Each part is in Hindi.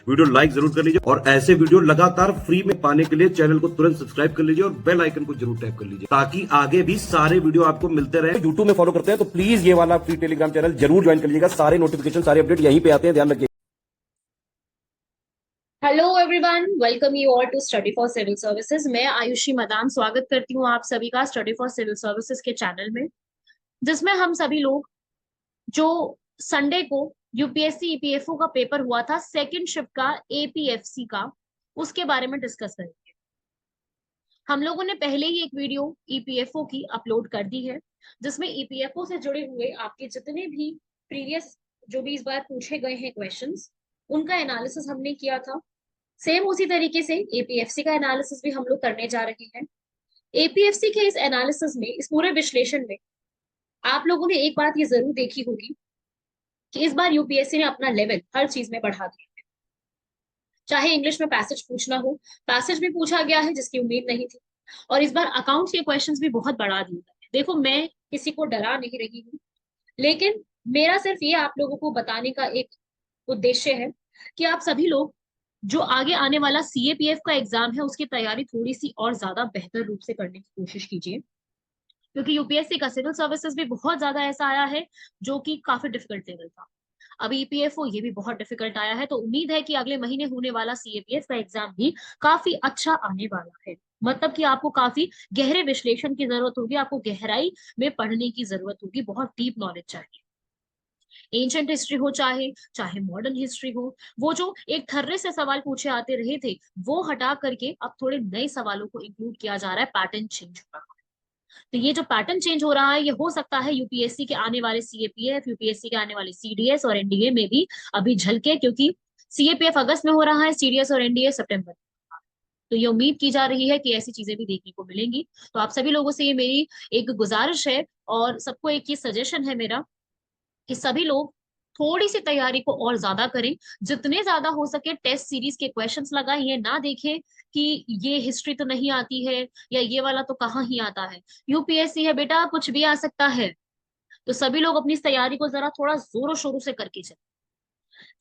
वीडियो लाइक जरूर कर लीजिए और ऐसे वीडियो लगातार फ्री में पाने के लिए चैनल को तुरंत सब्सक्राइब कर लीजिए और बेल आइकन को जरूर टैप कर लीजिए ताकि आगे भी सारे वीडियो आपको मिलते रहे। यूट्यूब में फॉलो करते हैं तो प्लीज ये वाला फ्री टेलीग्राम चैनल जरूर ज्वाइन कर लीजिएगा। सारे नोटिफिकेशन, सारे अपडेट यहीं पे आते हैं, ध्यान रखिए। Hello everyone, welcome you all to study for civil services. मैं आयुषी मदान स्वागत करती हूँ आप सभी का स्टडी फॉर सिविल सर्विसेज के चैनल में, जिसमें हम सभी लोग जो संडे को यूपीएससी ईपीएफओ का पेपर हुआ था सेकंड शिफ्ट का एपीएफसी का, उसके बारे में डिस्कस करेंगे। हम लोगों ने पहले ही एक वीडियो ईपीएफओ की अपलोड कर दी है, जिसमें ईपीएफओ से जुड़े हुए आपके जितने भी प्रीवियस जो भी इस बार पूछे गए हैं क्वेश्चंस, उनका एनालिसिस हमने किया था। सेम उसी तरीके से एपीएफसी का एनालिसिस भी हम लोग करने जा रहे हैं। एपीएफसी के इस एनालिसिस में, इस पूरे विश्लेषण में आप लोगों ने एक बात ये जरूर देखी होगी कि इस बार यूपीएससी ने अपना लेवल हर चीज में बढ़ा दिया है। चाहे इंग्लिश में पैसेज पूछना हो, पैसेज भी पूछा गया है जिसकी उम्मीद नहीं थी, और इस बार अकाउंट्स के क्वेश्चंस भी बहुत बढ़ा दिए गए हैं। देखो, मैं किसी को डरा नहीं रही हूँ, लेकिन मेरा सिर्फ ये आप लोगों को बताने का एक उद्देश्य है कि आप सभी लोग जो आगे आने वाला सीएपीएफ का एग्जाम है उसकी तैयारी थोड़ी सी और ज्यादा बेहतर रूप से करने की कोशिश कीजिए, क्योंकि यूपीएससी का सिविल सर्विसेज भी बहुत ज्यादा ऐसा आया है जो कि काफी डिफिकल्ट लेवल था। अब ईपीएफओ ये भी बहुत डिफिकल्ट आया है, तो उम्मीद है कि अगले महीने होने वाला सीएपीएफ का एग्जाम भी काफी अच्छा आने वाला है। मतलब कि आपको काफी गहरे विश्लेषण की जरूरत होगी, आपको गहराई में पढ़ने की जरूरत होगी, बहुत डीप नॉलेज चाहिए। एंशंट हिस्ट्री हो चाहे चाहे मॉडर्न हिस्ट्री हो, वो जो एक थर्रे से सवाल पूछे आते रहे थे वो हटा करके अब थोड़े नए सवालों को इंक्लूड किया जा रहा है। पैटर्न चेंज हो रहा है। तो ये जो पैटर्न चेंज हो रहा है ये हो सकता है यूपीएससी के आने वाले सीएपीएफ, यूपीएससी के आने वाले सीडीएस और एनडीए में भी अभी झलके, क्योंकि सीएपीएफ अगस्त में हो रहा है, सीडीएस और एनडीए सितंबर में। तो ये उम्मीद की जा रही है कि ऐसी चीजें भी देखने को मिलेंगी। तो आप सभी लोगों से ये मेरी एक गुजारिश है और सबको एक ही सजेशन है मेरा कि सभी लोग थोड़ी सी तैयारी को और ज्यादा करें, जितने ज्यादा हो सके टेस्ट सीरीज के क्वेश्चंस लगाएं। ये ना देखें कि ये हिस्ट्री तो नहीं आती है या ये वाला तो कहाँ ही आता है। यूपीएससी है बेटा, कुछ भी आ सकता है। तो सभी लोग अपनी इस तैयारी को जरा थोड़ा जोरों शोरों से करके चलें।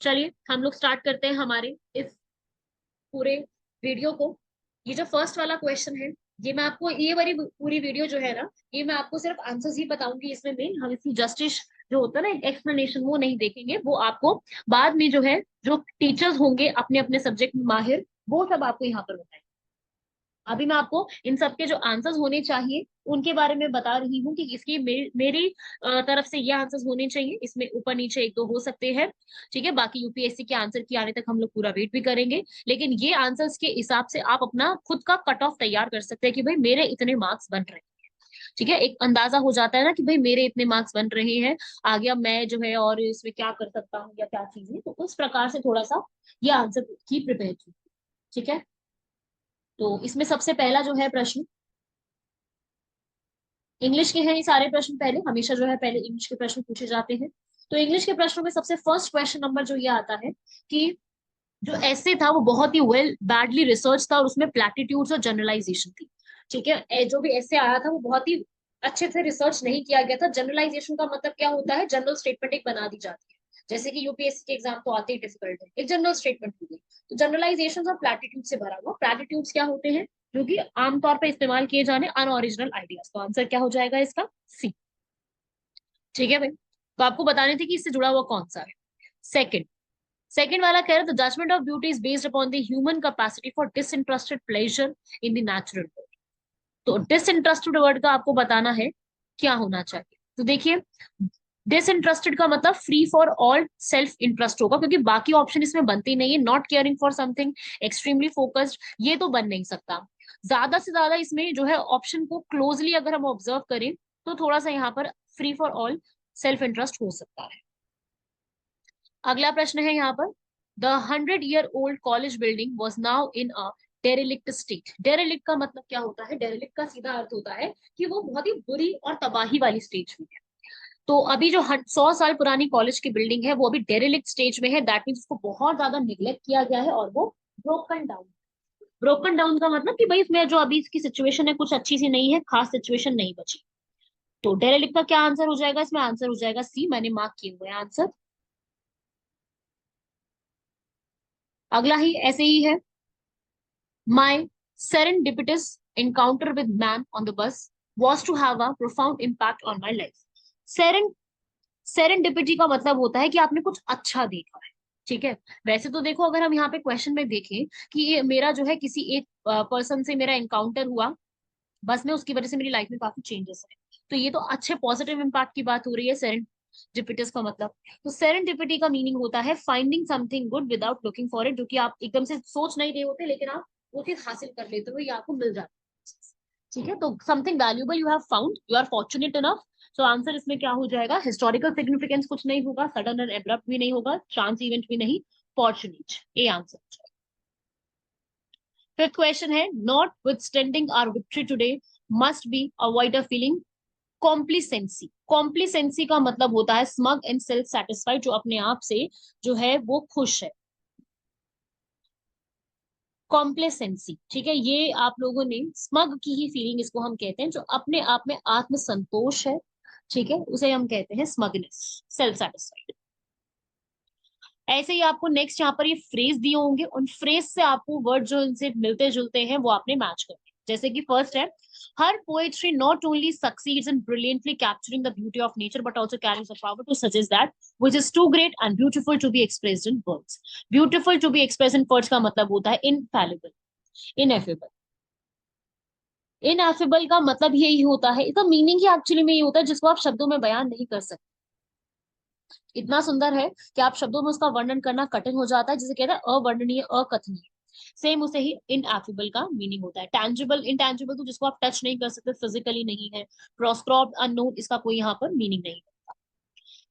चलिए हम लोग स्टार्ट करते हैं हमारे इस पूरे वीडियो को। ये जो फर्स्ट वाला क्वेश्चन है, ये मैं आपको, ये वाली पूरी वीडियो जो है ना, ये मैं आपको सिर्फ आंसर्स ही बताऊंगी। इसमें मेन हम इसकी जस्टिस जो होता है ना, एक्सप्लेनेशन, वो नहीं देखेंगे। वो आपको बाद में जो है, जो टीचर्स होंगे अपने अपने सब्जेक्ट में माहिर, वो सब आपको यहाँ पर बताएंगे। अभी मैं आपको इन सब के जो आंसर्स होने चाहिए उनके बारे में बता रही हूँ कि इसकी मेरी तरफ से ये आंसर्स होने चाहिए। इसमें ऊपर नीचे एक दो हो सकते हैं, ठीक है। बाकी यूपीएससी के आंसर की आने तक हम लोग पूरा वेट भी करेंगे, लेकिन ये आंसर्स के हिसाब से आप अपना खुद का कट ऑफ तैयार कर सकते हैं कि भाई मेरे इतने मार्क्स बन रहे हैं। ठीक है, एक अंदाजा हो जाता है ना कि भाई मेरे इतने मार्क्स बन रहे हैं, आगे अब मैं जो है और इसमें क्या कर सकता हूँ या क्या चीजें, तो उस प्रकार से थोड़ा सा ये आंसर की प्रिपेयर की। ठीक है, तो इसमें सबसे पहला जो है प्रश्न, इंग्लिश के हैं ये सारे प्रश्न। पहले हमेशा जो है पहले इंग्लिश के प्रश्न पूछे जाते हैं। तो इंग्लिश के प्रश्नों में सबसे फर्स्ट क्वेश्चन नंबर जो ये आता है कि जो ऐसे था वो बहुत ही वेल बैडली रिसर्च था और उसमें प्लेटिट्यूड्स और जनरलाइजेशन थी। ठीक है, जो भी ऐसे आया था वो बहुत ही अच्छे से रिसर्च नहीं किया गया था। जनरलाइजेशन का मतलब क्या होता है, जनरल स्टेटमेंट एक बना दी जाती है। जैसे कि यूपीएससी के एग्जाम तो आते ही डिफिकल्ट है, एक जनरल स्टेटमेंट हो गई। तो जनरलाइजेशन और प्लेटिट्यूड से भरा हुआ। प्लेटिट्यूड्स क्या होते हैं, जो कि आमतौर पर इस्तेमाल किए जाने अनओरिजिनल आइडियाज। तो आंसर क्या हो जाएगा इसका, सी। ठीक है भाई, तो आपको बताने थे कि इससे जुड़ा हुआ कौन सा है। सेकंड, सेकंड वाला कह रहे the judgement of beauty is based upon the human capacity for disinterested pleasure in the natural world. तो डिसइंटरेस्टेड वर्ड का आपको बताना है क्या होना चाहिए। तो देखिए, डिसइंटरेस्टेड का मतलब free for all self interest होगा, क्योंकि बाकी ऑप्शन इसमें बनते ही नहीं है। Not caring for something, extremely focused, ये तो बन नहीं सकता। ज्यादा से ज्यादा इसमें जो है ऑप्शन को क्लोजली अगर हम ऑब्जर्व करें तो थोड़ा सा यहाँ पर free for all self interest हो सकता है। अगला प्रश्न है यहाँ पर, the 100-year-old college building was now in a derelict state. Derelict का मतलब क्या होता है, डेरेलिक्ट का सीधा अर्थ होता है कि वो बहुत ही बुरी और तबाही वाली स्टेज में है। तो अभी जो 100 साल पुरानी कॉलेज की बिल्डिंग है वो अभी डेरेलिक्ट स्टेज में है। दैट मीन्स उसको बहुत ज्यादा निग्लेक्ट किया गया है और वो ब्रोकन डाउन। ब्रोकन डाउन का मतलब कि भाई इसमें जो अभी इसकी सिचुएशन है कुछ अच्छी सी नहीं है, खास सिचुएशन नहीं बची। तो डेरेलिक्ट का क्या आंसर हो जाएगा, इसमें आंसर हो जाएगा सी। मैंने मार्क किए हुए आंसर। अगला ही ऐसे ही है, माई serendipitous encounter with man on the bus was to have a profound impact on my life. Serendipity का मतलब होता है कि आपने कुछ अच्छा देखा है। ठीक है, वैसे तो देखो अगर हम यहाँ पे क्वेश्चन में देखें कि ये मेरा जो है किसी एक पर्सन से मेरा एनकाउंटर हुआ बस में, उसकी वजह से मेरी लाइफ में काफी चेंजेस है, तो ये तो अच्छे पॉजिटिव इम्पैक्ट की बात हो रही है सेरेंडिपिटस का मतलब। तो सेरेंडिपिटी का मीनिंग होता है finding something good without looking for it, जो कि आप एकदम से सोच नहीं रहे होते लेकिन आप वो चीज हासिल कर लेते हो या आपको मिल जाता है। ठीक है, तो something valuable you have found, you are fortunate enough. So answer इसमें क्या हो जाएगा, हिस्टोरिकल सिग्निफिकेंस कुछ नहीं होगा, सडन एंड एब्रप्ट भी नहीं होगा, चांस इवेंट भी नहीं, फॉर्चुनेट, ये आंसर हो जाएगा। फिफ्थ क्वेश्चन है, notwithstanding our victory today must be avoid a feeling complacency. Complacency का मतलब होता है स्मग एंड सेल्फ सेटिस्फाइड, जो अपने आप से जो है वो खुश है। कॉम्प्लेसेंसी, ठीक है, ये आप लोगों ने स्मग की ही फीलिंग इसको हम कहते हैं, जो अपने आप में आत्म संतोष है। ठीक है, उसे हम कहते हैं स्मगनेस, सेल्फ सेटिस्फाइड। ऐसे ही आपको नेक्स्ट यहाँ पर ये फ्रेज दिए होंगे, उन फ्रेज से आपको वर्ड जो इनसे मिलते जुलते हैं वो आपने मैच करने। जैसे कि फर्स्ट है, her poetry not only succeeds in brilliantly capturing the beauty of nature but also carries the power to suggest that which is too great and beautiful to be expressed in words. Beautiful to be expressed in words का मतलब होता है इनफैलिबल, इनएफेबल। इनएफेबल का मतलब यही होता है, इसका मीनिंग ही एक्चुअली में ये होता है जिसको आप शब्दों में बयान नहीं कर सकते। इतना सुंदर है कि आप शब्दों में उसका वर्णन करना कठिन हो जाता है, जिसे कहते हैं अवर्णनीय, अकथनीय। सेम उसे ही इनएफेबल का मीनिंग होता है। टैंजिबल, इनटैंजिबल तो जिसको आप टच नहीं कर सकते, फिजिकली नहीं है। प्रोस्क्रॉब्ड, अननोन, इसका कोई यहाँ पर मीनिंग नहीं है।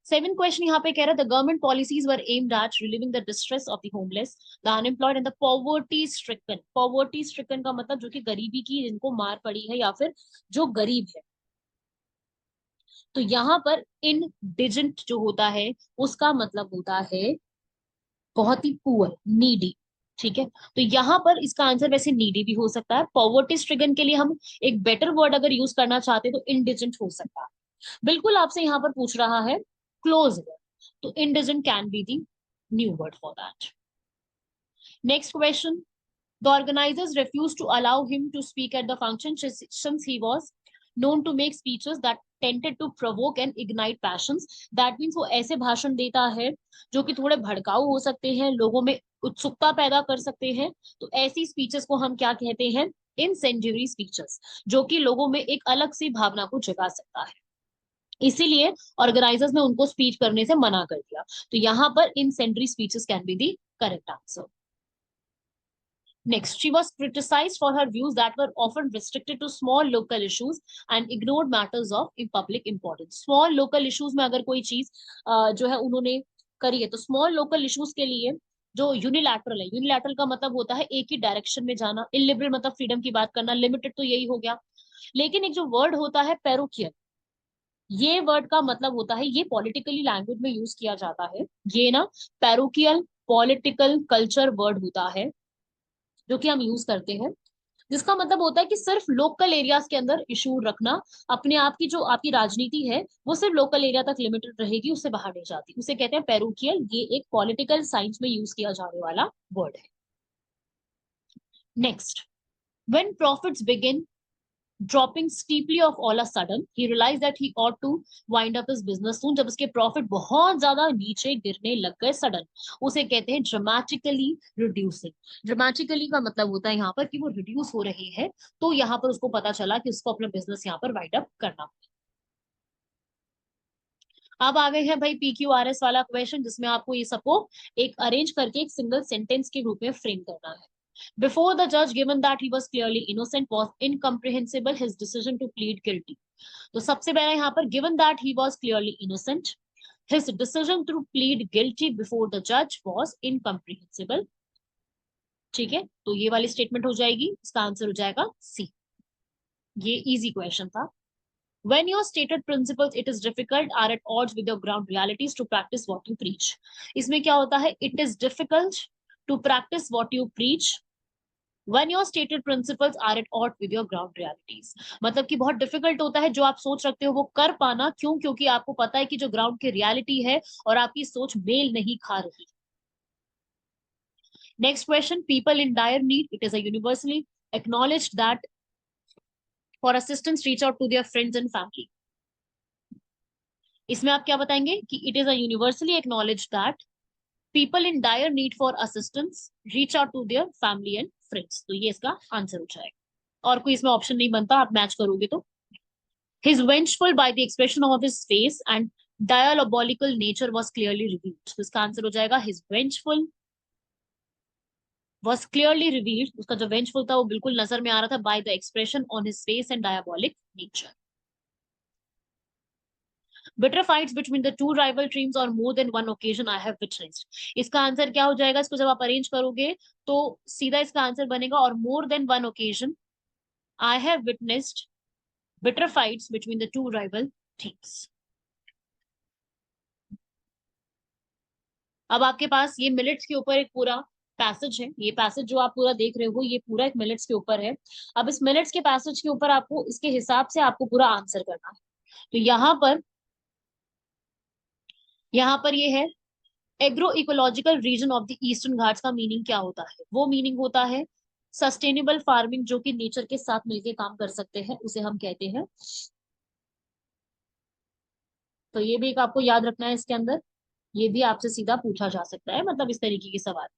सेवन क्वेश्चन यहाँ पे कह रहा है, the government policies were aimed at relieving the distress of the homeless, the unemployed and the poverty stricken. Poverty stricken का मतलब जो कि गरीबी की जिनको मार पड़ी है या फिर जो गरीब है। तो यहाँ पर इनडिजेंट जो होता है उसका मतलब होता है बहुत ही पुअर, नीडी। ठीक है, तो यहाँ पर इसका आंसर वैसे नीडी भी हो सकता है। पॉवर्टी स्ट्रिगन के लिए हम एक बेटर वर्ड अगर यूज करना चाहते हैं तो इनडिजेंट हो सकता है। बिल्कुल आपसे यहाँ पर पूछ रहा है क्लोज वर्ड, तो indigent can be the new word for that. Next question, the organizers refused to allow him to speak at the function since he was known to make speeches that tended to provoke and ignite passions. That means वो ऐसे भाषण देता है जो कि थोड़े भड़काऊ हो सकते हैं, लोगों में उत्सुकता पैदा कर सकते हैं। तो ऐसी स्पीचेस को हम क्या कहते हैं, इंसेंडियरी स्पीचेस, जो कि लोगों में एक अलग सी भावना को जगा सकता है। इसीलिए ऑर्गेनाइजर्स ने उनको स्पीच करने से मना कर दिया। तो यहाँ पर incendiary speeches can be the correct answer. Next, she was criticized for her views that were often restricted to small local issues and ignored matters of public importance. Small local issues में अगर कोई चीज जो है उन्होंने करी है, तो small local issues के लिए जो यूनिलैटरल है, यूनिलैटरल का मतलब होता है एक ही डायरेक्शन में जाना, इलिबरल मतलब फ्रीडम की बात करना, लिमिटेड तो यही हो गया। लेकिन एक जो वर्ड होता है पैरोकियल, ये वर्ड का मतलब होता है, ये पॉलिटिकली लैंग्वेज में यूज किया जाता है। ये ना पैरोकियल पॉलिटिकल कल्चर वर्ड होता है जो कि हम यूज करते हैं, जिसका मतलब होता है कि सिर्फ लोकल एरियाज के अंदर इशू रखना, अपने आप की जो आपकी राजनीति है वो सिर्फ लोकल एरिया तक लिमिटेड रहेगी, उससे बाहर नहीं जाती, उसे कहते हैं पैरोकियल। ये एक पॉलिटिकल साइंस में यूज किया जाने वाला वर्ड है। Next, when profits begin dropping steeply of all a sudden, he realized that he ought to wind up his business soon. जब उसके प्रॉफिट बहुत ज्यादा नीचे गिरने लग गए सडन, उसे कहते हैं ड्रामेटिकली रिड्यूसिंग। ड्रामेटिकली का मतलब होता है यहाँ पर कि वो रिड्यूस हो रहे हैं, तो यहाँ पर उसको पता चला कि उसको अपना बिजनेस यहाँ पर वाइंड अप करना। अब आ गए हैं भाई PQRS वाला क्वेश्चन, जिसमें आपको ये सबको एक अरेंज करके एक सिंगल सेंटेंस के रूप में फ्रेम करना है। Before the judge, given that he was clearly innocent, was incomprehensible his decision to plead guilty. तो सबसे पहले यहाँ पर given that he was clearly innocent, his decision to plead guilty before the judge was incomprehensible. ठीक है, तो ये वाली स्टेटमेंट हो जाएगी, इसका आंसर हो जाएगा सी। ये इजी क्वेश्चन था। When your stated principles it is difficult are at odds with your ground realities to practice what you preach. इसमें क्या होता है, it is difficult to practice what you preach when your stated principles are at odds with your ground realities. मतलब कि बहुत डिफिकल्ट होता है जो आप सोच रखते हो वो कर पाना, क्यों, क्योंकि आपको पता है कि जो ग्राउंड की रियलिटी है और आपकी सोच मेल नहीं खा रही। Next question, people in dire need. It is a universally acknowledged that for assistance reach out to their friends and family. इसमें आप क्या बताएंगे कि it is a universally acknowledged that people in dire need for assistance reach out to their family and friends. तो ये इसका आंसर हो जाएगा, और कोई इसमें ऑप्शन नहीं बनता, आप मैच करोगे तो. His vengeful by the expression of his face and diabolical nature was clearly revealed. तो इसका आंसर हो जाएगा his vengeful was clearly revealed. उसका जो vengeful था वो बिल्कुल नजर में आ रहा था by the expression on his face and diabolic nature. Bitter fights between the two rival teams on more than one occasion I have witnessed. इसका आंसर क्या हो जाएगा? इसको जब आप अरेंज करोगे तो सीधा इसका आंसर बनेगा और more than one occasion I have witnessed bitter fights between the two rival teams. अब आपके पास ये मिलिट्स के ऊपर एक पूरा पैसेज है. ये पैसेज जो आप पूरा देख रहे हो ये पूरा एक मिलिट्स के ऊपर है. अब इस मिलिट्स के पैसेज के ऊपर आपको इसके हिसाब से आपको पूरा आंसर करना है. तो यहाँ पर ये है agro ecological region of the eastern Ghats का मीनिंग क्या होता है? वो मीनिंग होता है सस्टेनेबल फार्मिंग, जो कि नेचर के साथ मिलकर काम कर सकते हैं, उसे हम कहते हैं. तो ये भी एक आपको याद रखना है इसके अंदर. ये भी आपसे सीधा पूछा जा सकता है, मतलब इस तरीके के सवाल.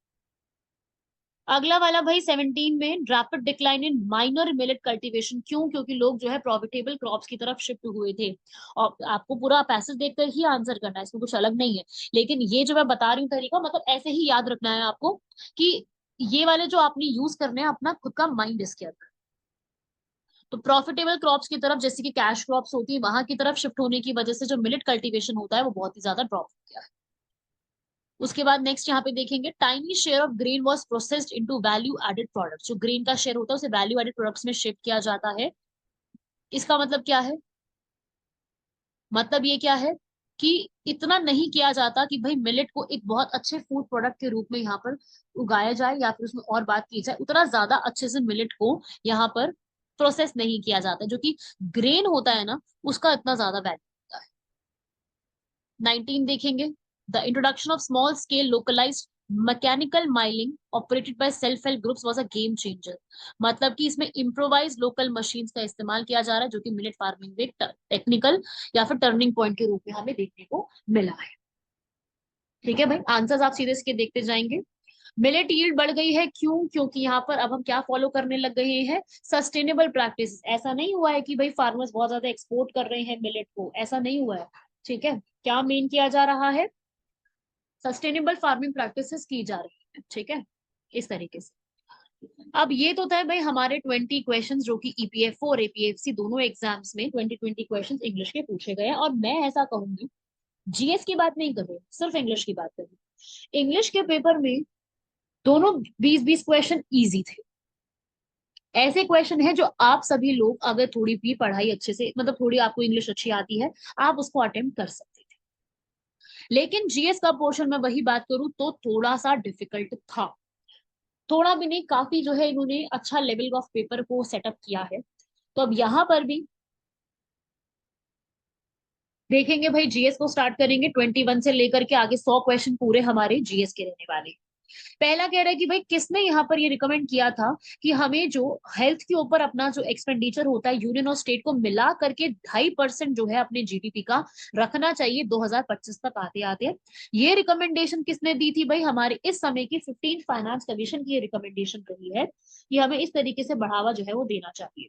अगला वाला भाई 17 में rapid decline in minor millet cultivation. क्यों? क्योंकि लोग जो है प्रॉफिटेबल क्रॉप्स की तरफ शिफ्ट हुए थे. और आपको पूरा पैसेज देखकर ही आंसर करना है, इसमें कुछ अलग नहीं है. लेकिन ये जो मैं बता रही हूँ तरीका, मतलब ऐसे ही याद रखना है आपको कि ये वाले जो आपने यूज करने हैं अपना खुद का माइंड इसके अंदर. तो प्रॉफिटेबल क्रॉप्स की तरफ, जैसे कि कैश क्रॉप्स होती है, वहां की तरफ शिफ्ट होने की वजह से जो मिलेट कल्टीवेशन होता है वो बहुत ही ज्यादा ड्रॉप हो गया है. उसके बाद नेक्स्ट यहाँ पे देखेंगे tiny share of grain was processed into value added products. जो ग्रेन का शेयर होता है उसे वैल्यू एडेड प्रोडक्ट्स में शिफ्ट किया जाता है. इसका मतलब क्या है? मतलब ये क्या है कि इतना नहीं किया जाता कि भाई मिलेट को एक बहुत अच्छे फूड प्रोडक्ट के रूप में यहाँ पर उगाया जाए या फिर उसमें और बात की जाए. उतना ज्यादा अच्छे से मिलेट को यहाँ पर प्रोसेस नहीं किया जाता, जो कि ग्रेन होता है ना उसका इतना ज्यादा वैल्यू होता है. 19 देखेंगे the introduction of small scale localised mechanical milling operated by self help groups was a game changer. मतलब कि इसमें इम्प्रोवाइज लोकल मशीन्स का इस्तेमाल किया जा रहा है, जो कि मिलेट फार्मिंग में टेक्निकल या फिर टर्निंग पॉइंट के रूप में हमें देखने को मिला है. ठीक है भाई, आंसर्स आप सीधे इसके देखते जाएंगे. मिलेट यील्ड बढ़ गई है. क्यों? क्योंकि यहाँ पर अब हम क्या फॉलो करने लग गए हैं? Sustainable practice. ऐसा नहीं हुआ है कि भाई फार्मर्स बहुत ज्यादा एक्सपोर्ट कर रहे हैं मिलेट को, ऐसा नहीं हुआ है. ठीक है, क्या मेन किया जा रहा है? सस्टेनेबल फार्मिंग प्रैक्टिसेस की जा रही है. ठीक है, इस तरीके से. अब ये तो था भाई हमारे 20 क्वेश्चंस जो कि ईपीएफओ और एपीएफसी दोनों एग्जाम्स में 20 क्वेश्चंस इंग्लिश के पूछे गए. और मैं ऐसा कहूंगी जीएस की बात नहीं कर रही, सिर्फ इंग्लिश की बात कर रही. इंग्लिश के पेपर में दोनों 20-20 क्वेश्चन इजी थे. ऐसे क्वेश्चन है जो आप सभी लोग अगर थोड़ी भी पढ़ाई अच्छे से, मतलब थोड़ी आपको इंग्लिश अच्छी आती है, आप उसको अटेम्प्ट कर सकते थे. लेकिन जीएस का पोर्शन में वही बात करूं तो थोड़ा सा डिफिकल्ट था. थोड़ा भी नहीं, काफी जो है इन्होंने अच्छा लेवल ऑफ पेपर को सेटअप किया है. तो अब यहाँ पर भी देखेंगे भाई, जीएस को स्टार्ट करेंगे 21 से लेकर के आगे 100 क्वेश्चन पूरे हमारे जीएस के रहने वाले. पहला कह रहा है कि भाई किसने यहाँ पर ये रिकमेंड किया था कि हमें जो हेल्थ के ऊपर अपना जो एक्सपेंडिचर होता है यूनियन और स्टेट को मिला करके 2.5% जो है अपने जीडीपी का रखना चाहिए 2025 तक आते आते. ये रिकमेंडेशन किसने दी थी भाई? हमारे इस समय की 15 फाइनेंस कमीशन की ये रिकमेंडेशन रही है कि हमें इस तरीके से बढ़ावा जो है वो देना चाहिए.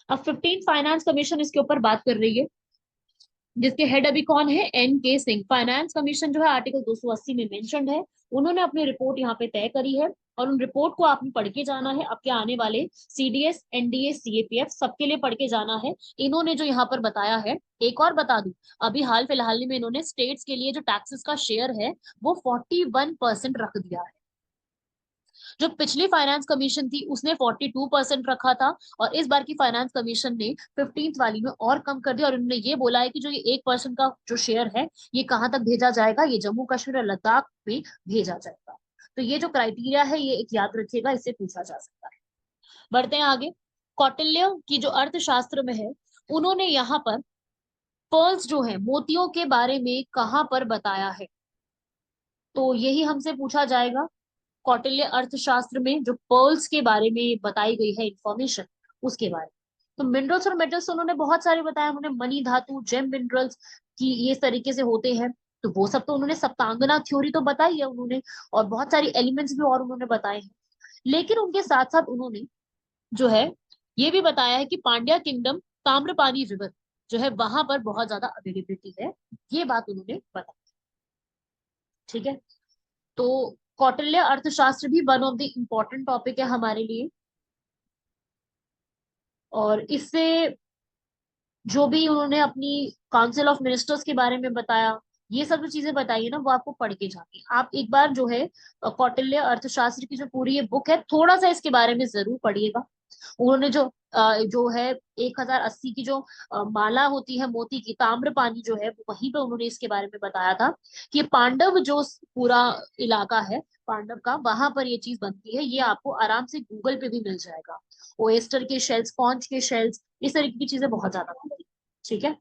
अब 15 फाइनेंस कमीशन इसके ऊपर बात कर रही है, जिसके हेड अभी कौन है? एन.के. सिंह. फाइनेंस कमीशन जो है आर्टिकल 280 में मेंशन्ड है. उन्होंने अपनी रिपोर्ट यहाँ पे तय करी है और उन रिपोर्ट को आपने पढ़ के जाना है. अब क्या आने वाले सीडीएस, एनडीए, सीएपीएफ सबके लिए पढ़ के जाना है. इन्होंने जो यहाँ पर बताया है, एक और बता दूं, अभी हाल फिलहाल में इन्होंने स्टेट्स के लिए जो टैक्सेस का शेयर है वो 41% रख दिया है. जो पिछली फाइनेंस कमीशन थी उसने 42% रखा था और इस बार की फाइनेंस कमीशन ने 15th वाली में और कम कर दिया. और उन्होंने ये बोला है कि जो ये 1% का जो शेयर है ये कहाँ तक भेजा जाएगा? ये जम्मू कश्मीर और लद्दाख में भेजा जाएगा. तो ये जो क्राइटेरिया है ये एक याद रखिएगा, इससे पूछा जा सकता है. बढ़ते हैं आगे. कौटिल्य की जो अर्थशास्त्र में है, उन्होंने यहाँ पर पर्ल्स जो है मोतियों के बारे में कहाँ पर बताया है? तो यही हमसे पूछा जाएगा कौटिल्य अर्थशास्त्र में जो पर्ल्स के बारे में बताई गई है इंफॉर्मेशन, उसके बारे में। तो मिनरल्स और मेटल्स उन्होंने बहुत सारे बताया, उन्होंने मनी धातु, जेम मिनरल्स की ये इस तरीके से होते हैं, तो वो सब तो उन्होंने, सप्तांगना थ्योरी तो बताई है उन्होंने, और बहुत सारी एलिमेंट्स भी और उन्होंने बताए हैं। लेकिन उनके साथ साथ उन्होंने जो है ये भी बताया है कि पांड्या किंगडम, ताम्रपानी रिवर जो है वहां पर बहुत ज्यादा अवेलेबिलिटी है, ये बात उन्होंने बताई। ठीक है, तो कौटिल्य अर्थशास्त्र भी one of the important topic है हमारे लिए। और इससे जो भी उन्होंने अपनी काउंसिल ऑफ मिनिस्टर्स के बारे में बताया, ये सब जो चीजें बताई है ना, वो आपको पढ़ के जानी। आप एक बार जो है कौटिल्य अर्थशास्त्र की जो पूरी ये बुक है, थोड़ा सा इसके बारे में जरूर पढ़िएगा। उन्होंने जो है 1080 की जो माला होती है मोती की, ताम्रपानी जो है, वो वहीं पे उन्होंने इसके बारे में बताया था कि पांडव जो पूरा इलाका है पांडव का, वहां पर ये चीज बनती है। ये आपको आराम से गूगल पे भी मिल जाएगा। ओएस्टर के शेल्स, कॉन्च के शेल्स, इस तरीके की चीजें बहुत ज्यादा बनती है। ठीक है,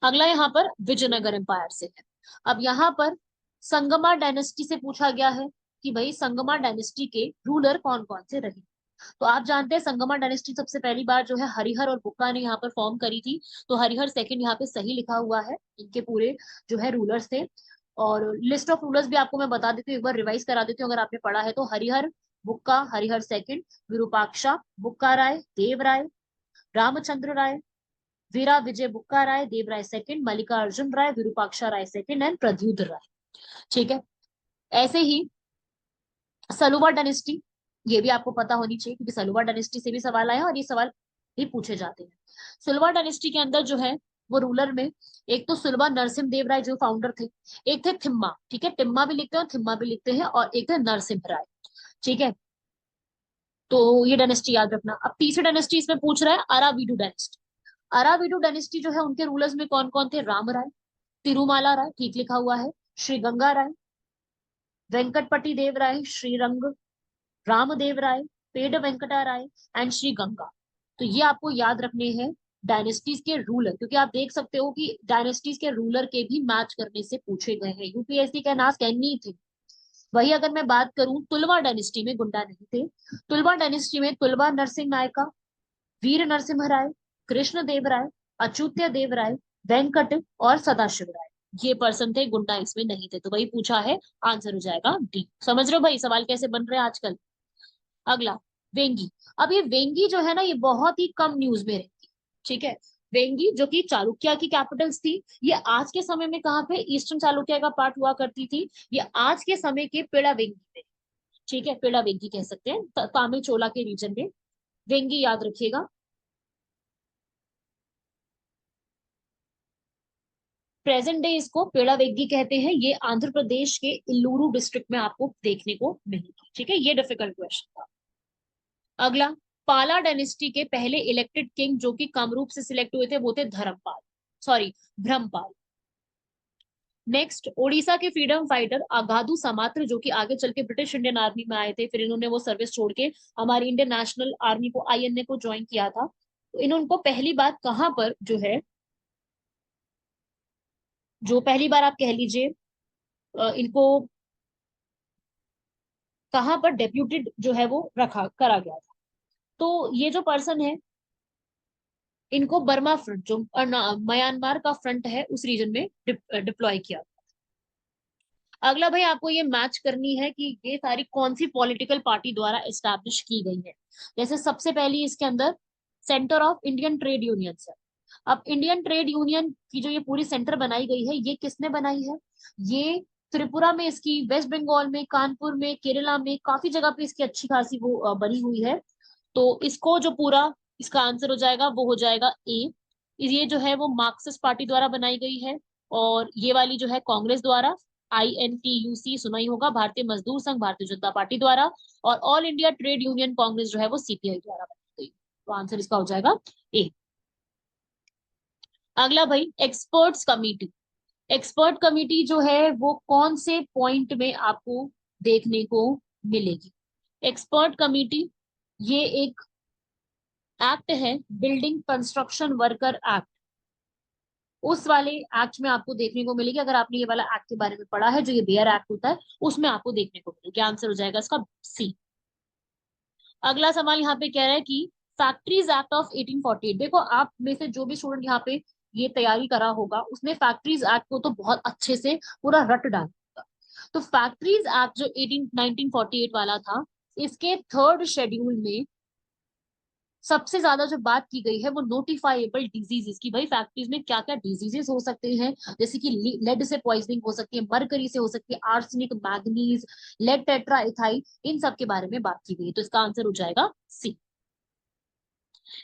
अगला यहाँ पर विजयनगर एम्पायर से है। अब यहाँ पर संगमा डायनेस्टी से पूछा गया है कि भाई संगमा डायनेस्टी के रूलर कौन कौन से रहे। तो आप जानते हैं संगमा डायनेस्टी सबसे पहली बार जो है हरिहर और बुक्का ने यहाँ पर फॉर्म करी थी। तो हरिहर सेकंड यहाँ पे सही लिखा हुआ है, इनके पूरे जो है रूलर्स थे। और लिस्ट ऑफ रूलर्स भी आपको मैं बता देती हूँ, एक बार रिवाइज करा देती हूँ अगर आपने पढ़ा है तो। Harihara Bukka, Harihara second, Virupaksha Bukka Raya, Deva Raya, Ramachandra Raya, Veera Vijaya Bukka Raya, Deva Raya second, Mallikarjuna Raya, Virupaksha Raya second and Pradyut Raya. ठीक है, ऐसे ही सलुबा डायनेस्टी, ये भी आपको पता होनी चाहिए क्योंकि सलुबा डायनेस्टी से भी सवाल आया और ये सवाल भी पूछे जाते हैं। सलुबा डायनेस्टी के अंदर जो है वो रूलर में एक तो सुलभा नरसिम्ह देव राय जो फाउंडर थे, एक थे थिम्मा, ठीक है, टिम्मा भी लिखते हैं और थिम्मा भी लिखते हैं, और एक थे नरसिम्ह राय। ठीक है, तो ये डायनेस्टी याद रखना। अब तीसरी डायनेस्टी इसमें पूछ रहा है अराविडु डायनेस्टी। अराविडु डायनेस्टी जो है उनके रूलर्स में कौन कौन थे? राम राय, तिरुमाला राय, ठीक लिखा हुआ है, श्री गंगा राय, वेंकटपति देव राय, श्रीरंग, रामदेव राय, पेड वेंकटा राय एंड श्री गंगा। तो ये आपको याद रखने हैं डायनेस्टीज के रूलर, क्योंकि आप देख सकते हो कि डायनेस्टीज के रूलर के भी मैच करने से पूछे गए हैं। यूपीएससी का नास कैनी थे। वही अगर मैं बात करूं तुलवा डायनेस्टी में, गुंडा नहीं थे। तुलवा डायनेस्टी में तुलवा नरसिंह नायका, वीर नरसिम्हा राय, कृष्ण देव राय, अच्युत्य देव राय, वेंकट और सदाशिव राय, ये पर्सन थे। गुंडा इसमें नहीं थे, तो वही पूछा है, आंसर हो जाएगा डी। समझ रहे हो भाई सवाल कैसे बन रहे हैं आजकल। अगला वेंगी। अब ये वेंगी जो है ना, ये बहुत ही कम न्यूज में रहती है। ठीक है, वेंगी जो कि चालुक्य की कैपिटल्स थी, ये आज के समय में कहाँ पे, ईस्टर्न चालुक्य का पार्ट हुआ करती थी। ये आज के समय के पेड़ा वेंगी में, ठीक है, पेड़ा वेंगी कह सकते हैं, तामिल चोला के रीजन में। वेंगी याद रखिएगा। प्रेजेंट डे इसको पेड़ा वेंगी कहते हैं। ये आंध्र प्रदेश के इल्लूरू डिस्ट्रिक्ट में आपको देखने को मिलेगी। ठीक है, ये डिफिकल्ट क्वेश्चन था। अगला, पाला डायनेस्टी के पहले इलेक्टेड किंग जो कि कामरूप से सिलेक्ट हुए थे वो थे धर्मपाल, सॉरी ब्रह्मपाल। नेक्स्ट, ओडिशा के फ्रीडम फाइटर अगाधु समात्र जो कि आगे चल के ब्रिटिश इंडियन आर्मी में आए थे, फिर इन्होंने वो सर्विस छोड़ के हमारी इंडियन नेशनल आर्मी को, आईएनए को ज्वाइन किया था। तो इनको पहली बात कहाँ पर जो है, जो पहली बार आप कह लीजिए इनको कहाँ पर डेप्यूटेड जो है वो रखा करा गया था। तो ये जो पर्सन है, इनको बर्मा फ्रंट जो म्यांमार का फ्रंट है उस रीजन में डिप्लॉय किया। अगला भाई आपको ये मैच करनी है कि ये सारी कौन सी पॉलिटिकल पार्टी द्वारा एस्टैब्लिश की गई है। जैसे सबसे पहली इसके अंदर centre of Indian trade union है। अब इंडियन ट्रेड यूनियन की जो ये पूरी सेंटर बनाई गई है, ये किसने बनाई है? ये त्रिपुरा में इसकी, वेस्ट बंगाल में, कानपुर में, केरला में, काफी जगह पे इसकी अच्छी खासी वो बनी हुई है। तो इसको जो पूरा इसका आंसर हो जाएगा वो हो जाएगा ए। ये जो है वो मार्क्सिस्ट पार्टी द्वारा बनाई गई है, और ये वाली जो है कांग्रेस द्वारा, INTUC सुना ही होगा, भारतीय मजदूर संघ, भारतीय जनता पार्टी द्वारा, और all India trade union Congress जो है वो CPI द्वारा बनाई गई। तो आंसर इसका हो जाएगा ए। अगला भाई एक्सपर्ट्स कमिटी। एक्सपर्ट कमिटी जो है वो कौन से पॉइंट में आपको देखने को मिलेगी? एक्सपर्ट कमिटी ये एक एक्ट है, बिल्डिंग कंस्ट्रक्शन वर्कर एक्ट। उस वाले एक्ट में आपको देखने को मिलेगी, अगर आपने ये वाला एक्ट के बारे में पढ़ा है जो ये बेयर एक्ट होता है उसमें आपको देखने को मिलेगी। आंसर हो जाएगा इसका सी। अगला सवाल यहाँ पे कह रहा है कि फैक्ट्रीज एक्ट ऑफ 1848, देखो आप में से जो भी स्टूडेंट यहाँ पे ये तैयारी करा होगा उसने फैक्ट्रीज एक्ट को तो बहुत अच्छे से पूरा रट डाला होगा। तो फैक्ट्रीज एक्ट जो 1948 वाला था, इसके थर्ड शेड्यूल में सबसे ज्यादा जो बात की गई है वो नोटिफाइबल डिजीजेस की, भाई फैक्ट्रीज में क्या क्या डिजीजेस हो सकते हैं, जैसे कि लेड से पॉइजनिंग हो सकती है, मरकरी से हो सकती है, arsenic, manganese, lead tetra ethyl, इन सब के बारे में बात की गई है। तो इसका आंसर हो जाएगा सी।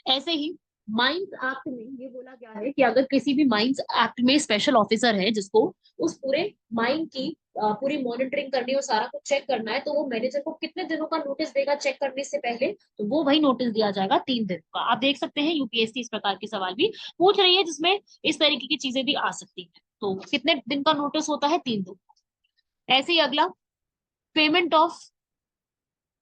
ऐसे ही माइंस एक्ट में ये बोला गया है कि अगर किसी भी माइंस एक्ट में स्पेशल ऑफिसर है जिसको उस पूरे माइन की पूरी मॉनिटरिंग करनी और सारा कुछ चेक करना है, तो वो मैनेजर को कितने दिनों का नोटिस देगा चेक करने से पहले? तो वो वही नोटिस दिया जाएगा 3 दिन का। आप देख सकते हैं यूपीएससी इस प्रकार के सवाल भी पूछ रही है जिसमें इस तरीके की चीजें भी आ सकती हैं। तो कितने दिन का नोटिस होता है? 3 दिन। ऐसे ही अगला, पेमेंट ऑफ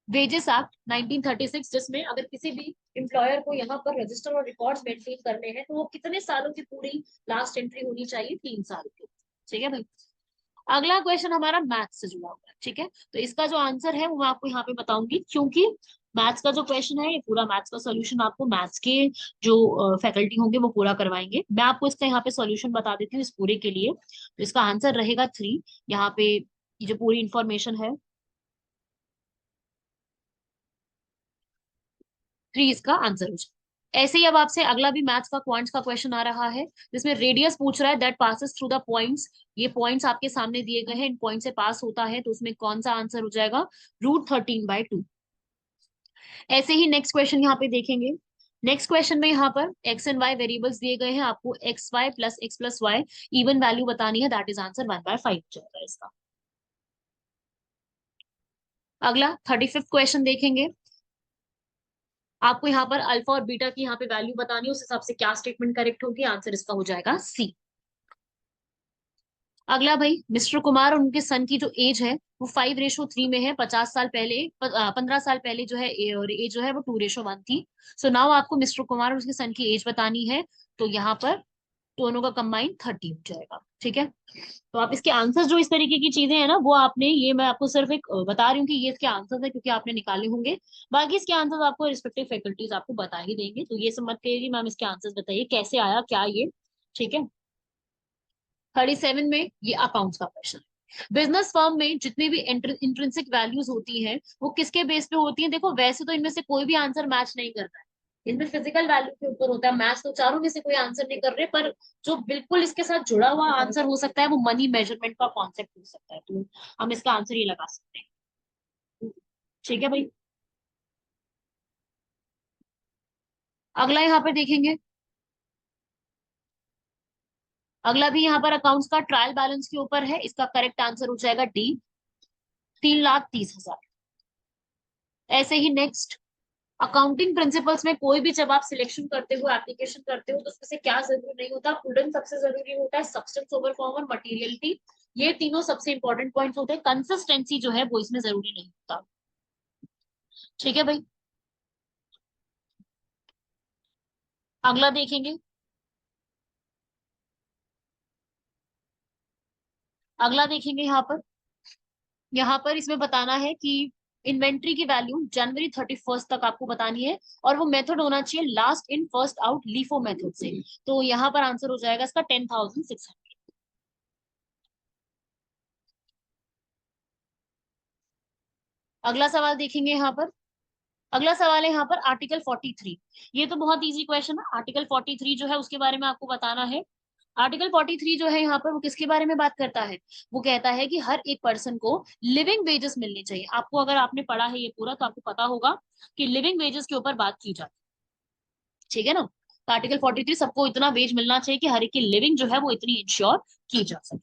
वेजेस एक्ट 1936, जिसमें अगर किसी भी एम्प्लॉयर को यहाँ पर रजिस्टर और रिकॉर्ड्स मेंटेन करने हैं तो वो कितने सालों की पूरी लास्ट एंट्री होनी चाहिए? 3 साल की। ठीक है भाई। अगला क्वेश्चन हमारा मैथ्स से जुड़ा हुआ है, ठीक है। तो इसका जो आंसर है वो मैं आपको यहाँ पे बताऊंगी, क्योंकि मैथ्स का जो क्वेश्चन है ये पूरा मैथ्स का सॉल्यूशन आपको मैथ्स के जो फैकल्टी होंगे वो पूरा करवाएंगे। मैं आपको इसका यहाँ पे सॉल्यूशन बता देती हूँ इस पूरे के लिए। तो इसका आंसर रहेगा 3। यहाँ पे ये जो पूरी इंफॉर्मेशन है 3 इसका आंसर हो जाए। ऐसे ही अब आपसे अगला भी मैथ्स का क्वांट्स का क्वेश्चन आ रहा है जिसमें रेडियस पूछ रहा है that passes through the points. ये पॉइंट्स आपके सामने दिए गए हैं, इन पॉइंट से पास होता है, तो उसमें कौन सा आंसर हो जाएगा? √13/2। ऐसे ही नेक्स्ट क्वेश्चन यहाँ पे देखेंगे। नेक्स्ट क्वेश्चन में यहाँ पर एक्स एंड वाई वेरिएबल्स दिए गए हैं, आपको x y plus x plus y even value बतानी है, दैट इज आंसर 1/5 हो जाएगा इसका। अगला 35th क्वेश्चन देखेंगे। आपको यहाँ पर अल्फा और बीटा की यहाँ पे वैल्यू बतानी है, उस हिसाब से क्या स्टेटमेंट करेक्ट होगी? आंसर इसका हो जाएगा सी। अगला भाई, मिस्टर कुमार और उनके सन की जो एज है वो 5:3 में है। 50 साल पहले 15 साल पहले जो है और एज जो है वो 2:1 थी। सो नाउ आपको मिस्टर कुमार और उसके सन की एज बतानी है, तो यहाँ पर दोनों का कंबाइन 30 हो जाएगा। ठीक है। तो आप इसके आंसर्स जो इस तरीके की चीजें हैं ना वो आपने, ये मैं आपको सिर्फ एक बता रही हूँ कि ये इसके आंसर्स है क्योंकि आपने निकाले होंगे। बाकी इसके आंसर्स आपको रिस्पेक्टिव फैकल्टीज आपको बता ही देंगे, तो ये सब मत कहिए कि मैम इसके आंसर्स बताइए कैसे आया क्या ये। ठीक है। 37 में ये अकाउंट्स का क्वेश्चन है। बिजनेस फर्म में जितनी भी इंट्रिंसिक वैल्यूज होती हैं वो किसके बेस पे होती हैं? देखो वैसे तो इनमें से कोई भी आंसर मैच नहीं करता है, इनमें फिजिकल वैल्यू के ऊपर होता है। मैच तो चारों में से कोई आंसर नहीं कर रहे, पर जो बिल्कुल इसके साथ जुड़ा हुआ आंसर हो सकता है वो मनी मेजरमेंट का कॉन्सेप्ट हो सकता है, तो हम इसका आंसर ये लगा सकते हैं। ठीक है भाई। अगला यहाँ पे देखेंगे। अगला भी यहाँ पर अकाउंट्स का ट्रायल बैलेंस के ऊपर है, इसका करेक्ट आंसर हो जाएगा डी, 3,30,000। ऐसे ही नेक्स्ट, अकाउंटिंग प्रिंसिपल्स में कोई भी जब आप सिलेक्शन करते हो, एप्लीकेशन करते हो, तो उसमें से क्या जरूरी नहीं होता? प्रूडेंस सबसे जरूरी होता है, सब्सटेंस ओवर फॉर्म और मटेरियलिटी, ये तीनों सबसे इंपॉर्टेंट पॉइंट्स होते हैं। कंसिस्टेंसी जो है वो इसमें जरूरी नहीं होता। ठीक है भाई। अगला देखेंगे। अगला देखेंगे यहाँ पर इसमें बताना है कि इन्वेंट्री की वैल्यू जनवरी 31 तक आपको बतानी है, और वो मेथड होना चाहिए last in first out LIFO method से। तो यहाँ पर आंसर हो जाएगा इसका 10,600। अगला सवाल देखेंगे यहाँ पर। अगला सवाल है यहाँ पर आर्टिकल 43। ये तो बहुत इजी क्वेश्चन है। आर्टिकल 43 जो है उसके बारे में आपको बताना है। आर्टिकल 43 जो है यहाँ पर वो किसके बारे में बात करता है? वो कहता है कि हर एक पर्सन को लिविंग वेजेस मिलने चाहिए। आपको अगर आपने पढ़ा है ये पूरा तो आपको पता होगा कि लिविंग वेजेस के ऊपर बात की जाती है। ठीक है ना। तो आर्टिकल 43 सबको इतना वेज मिलना चाहिए कि हर एक की लिविंग जो है वो इतनी इंश्योर की जा सके।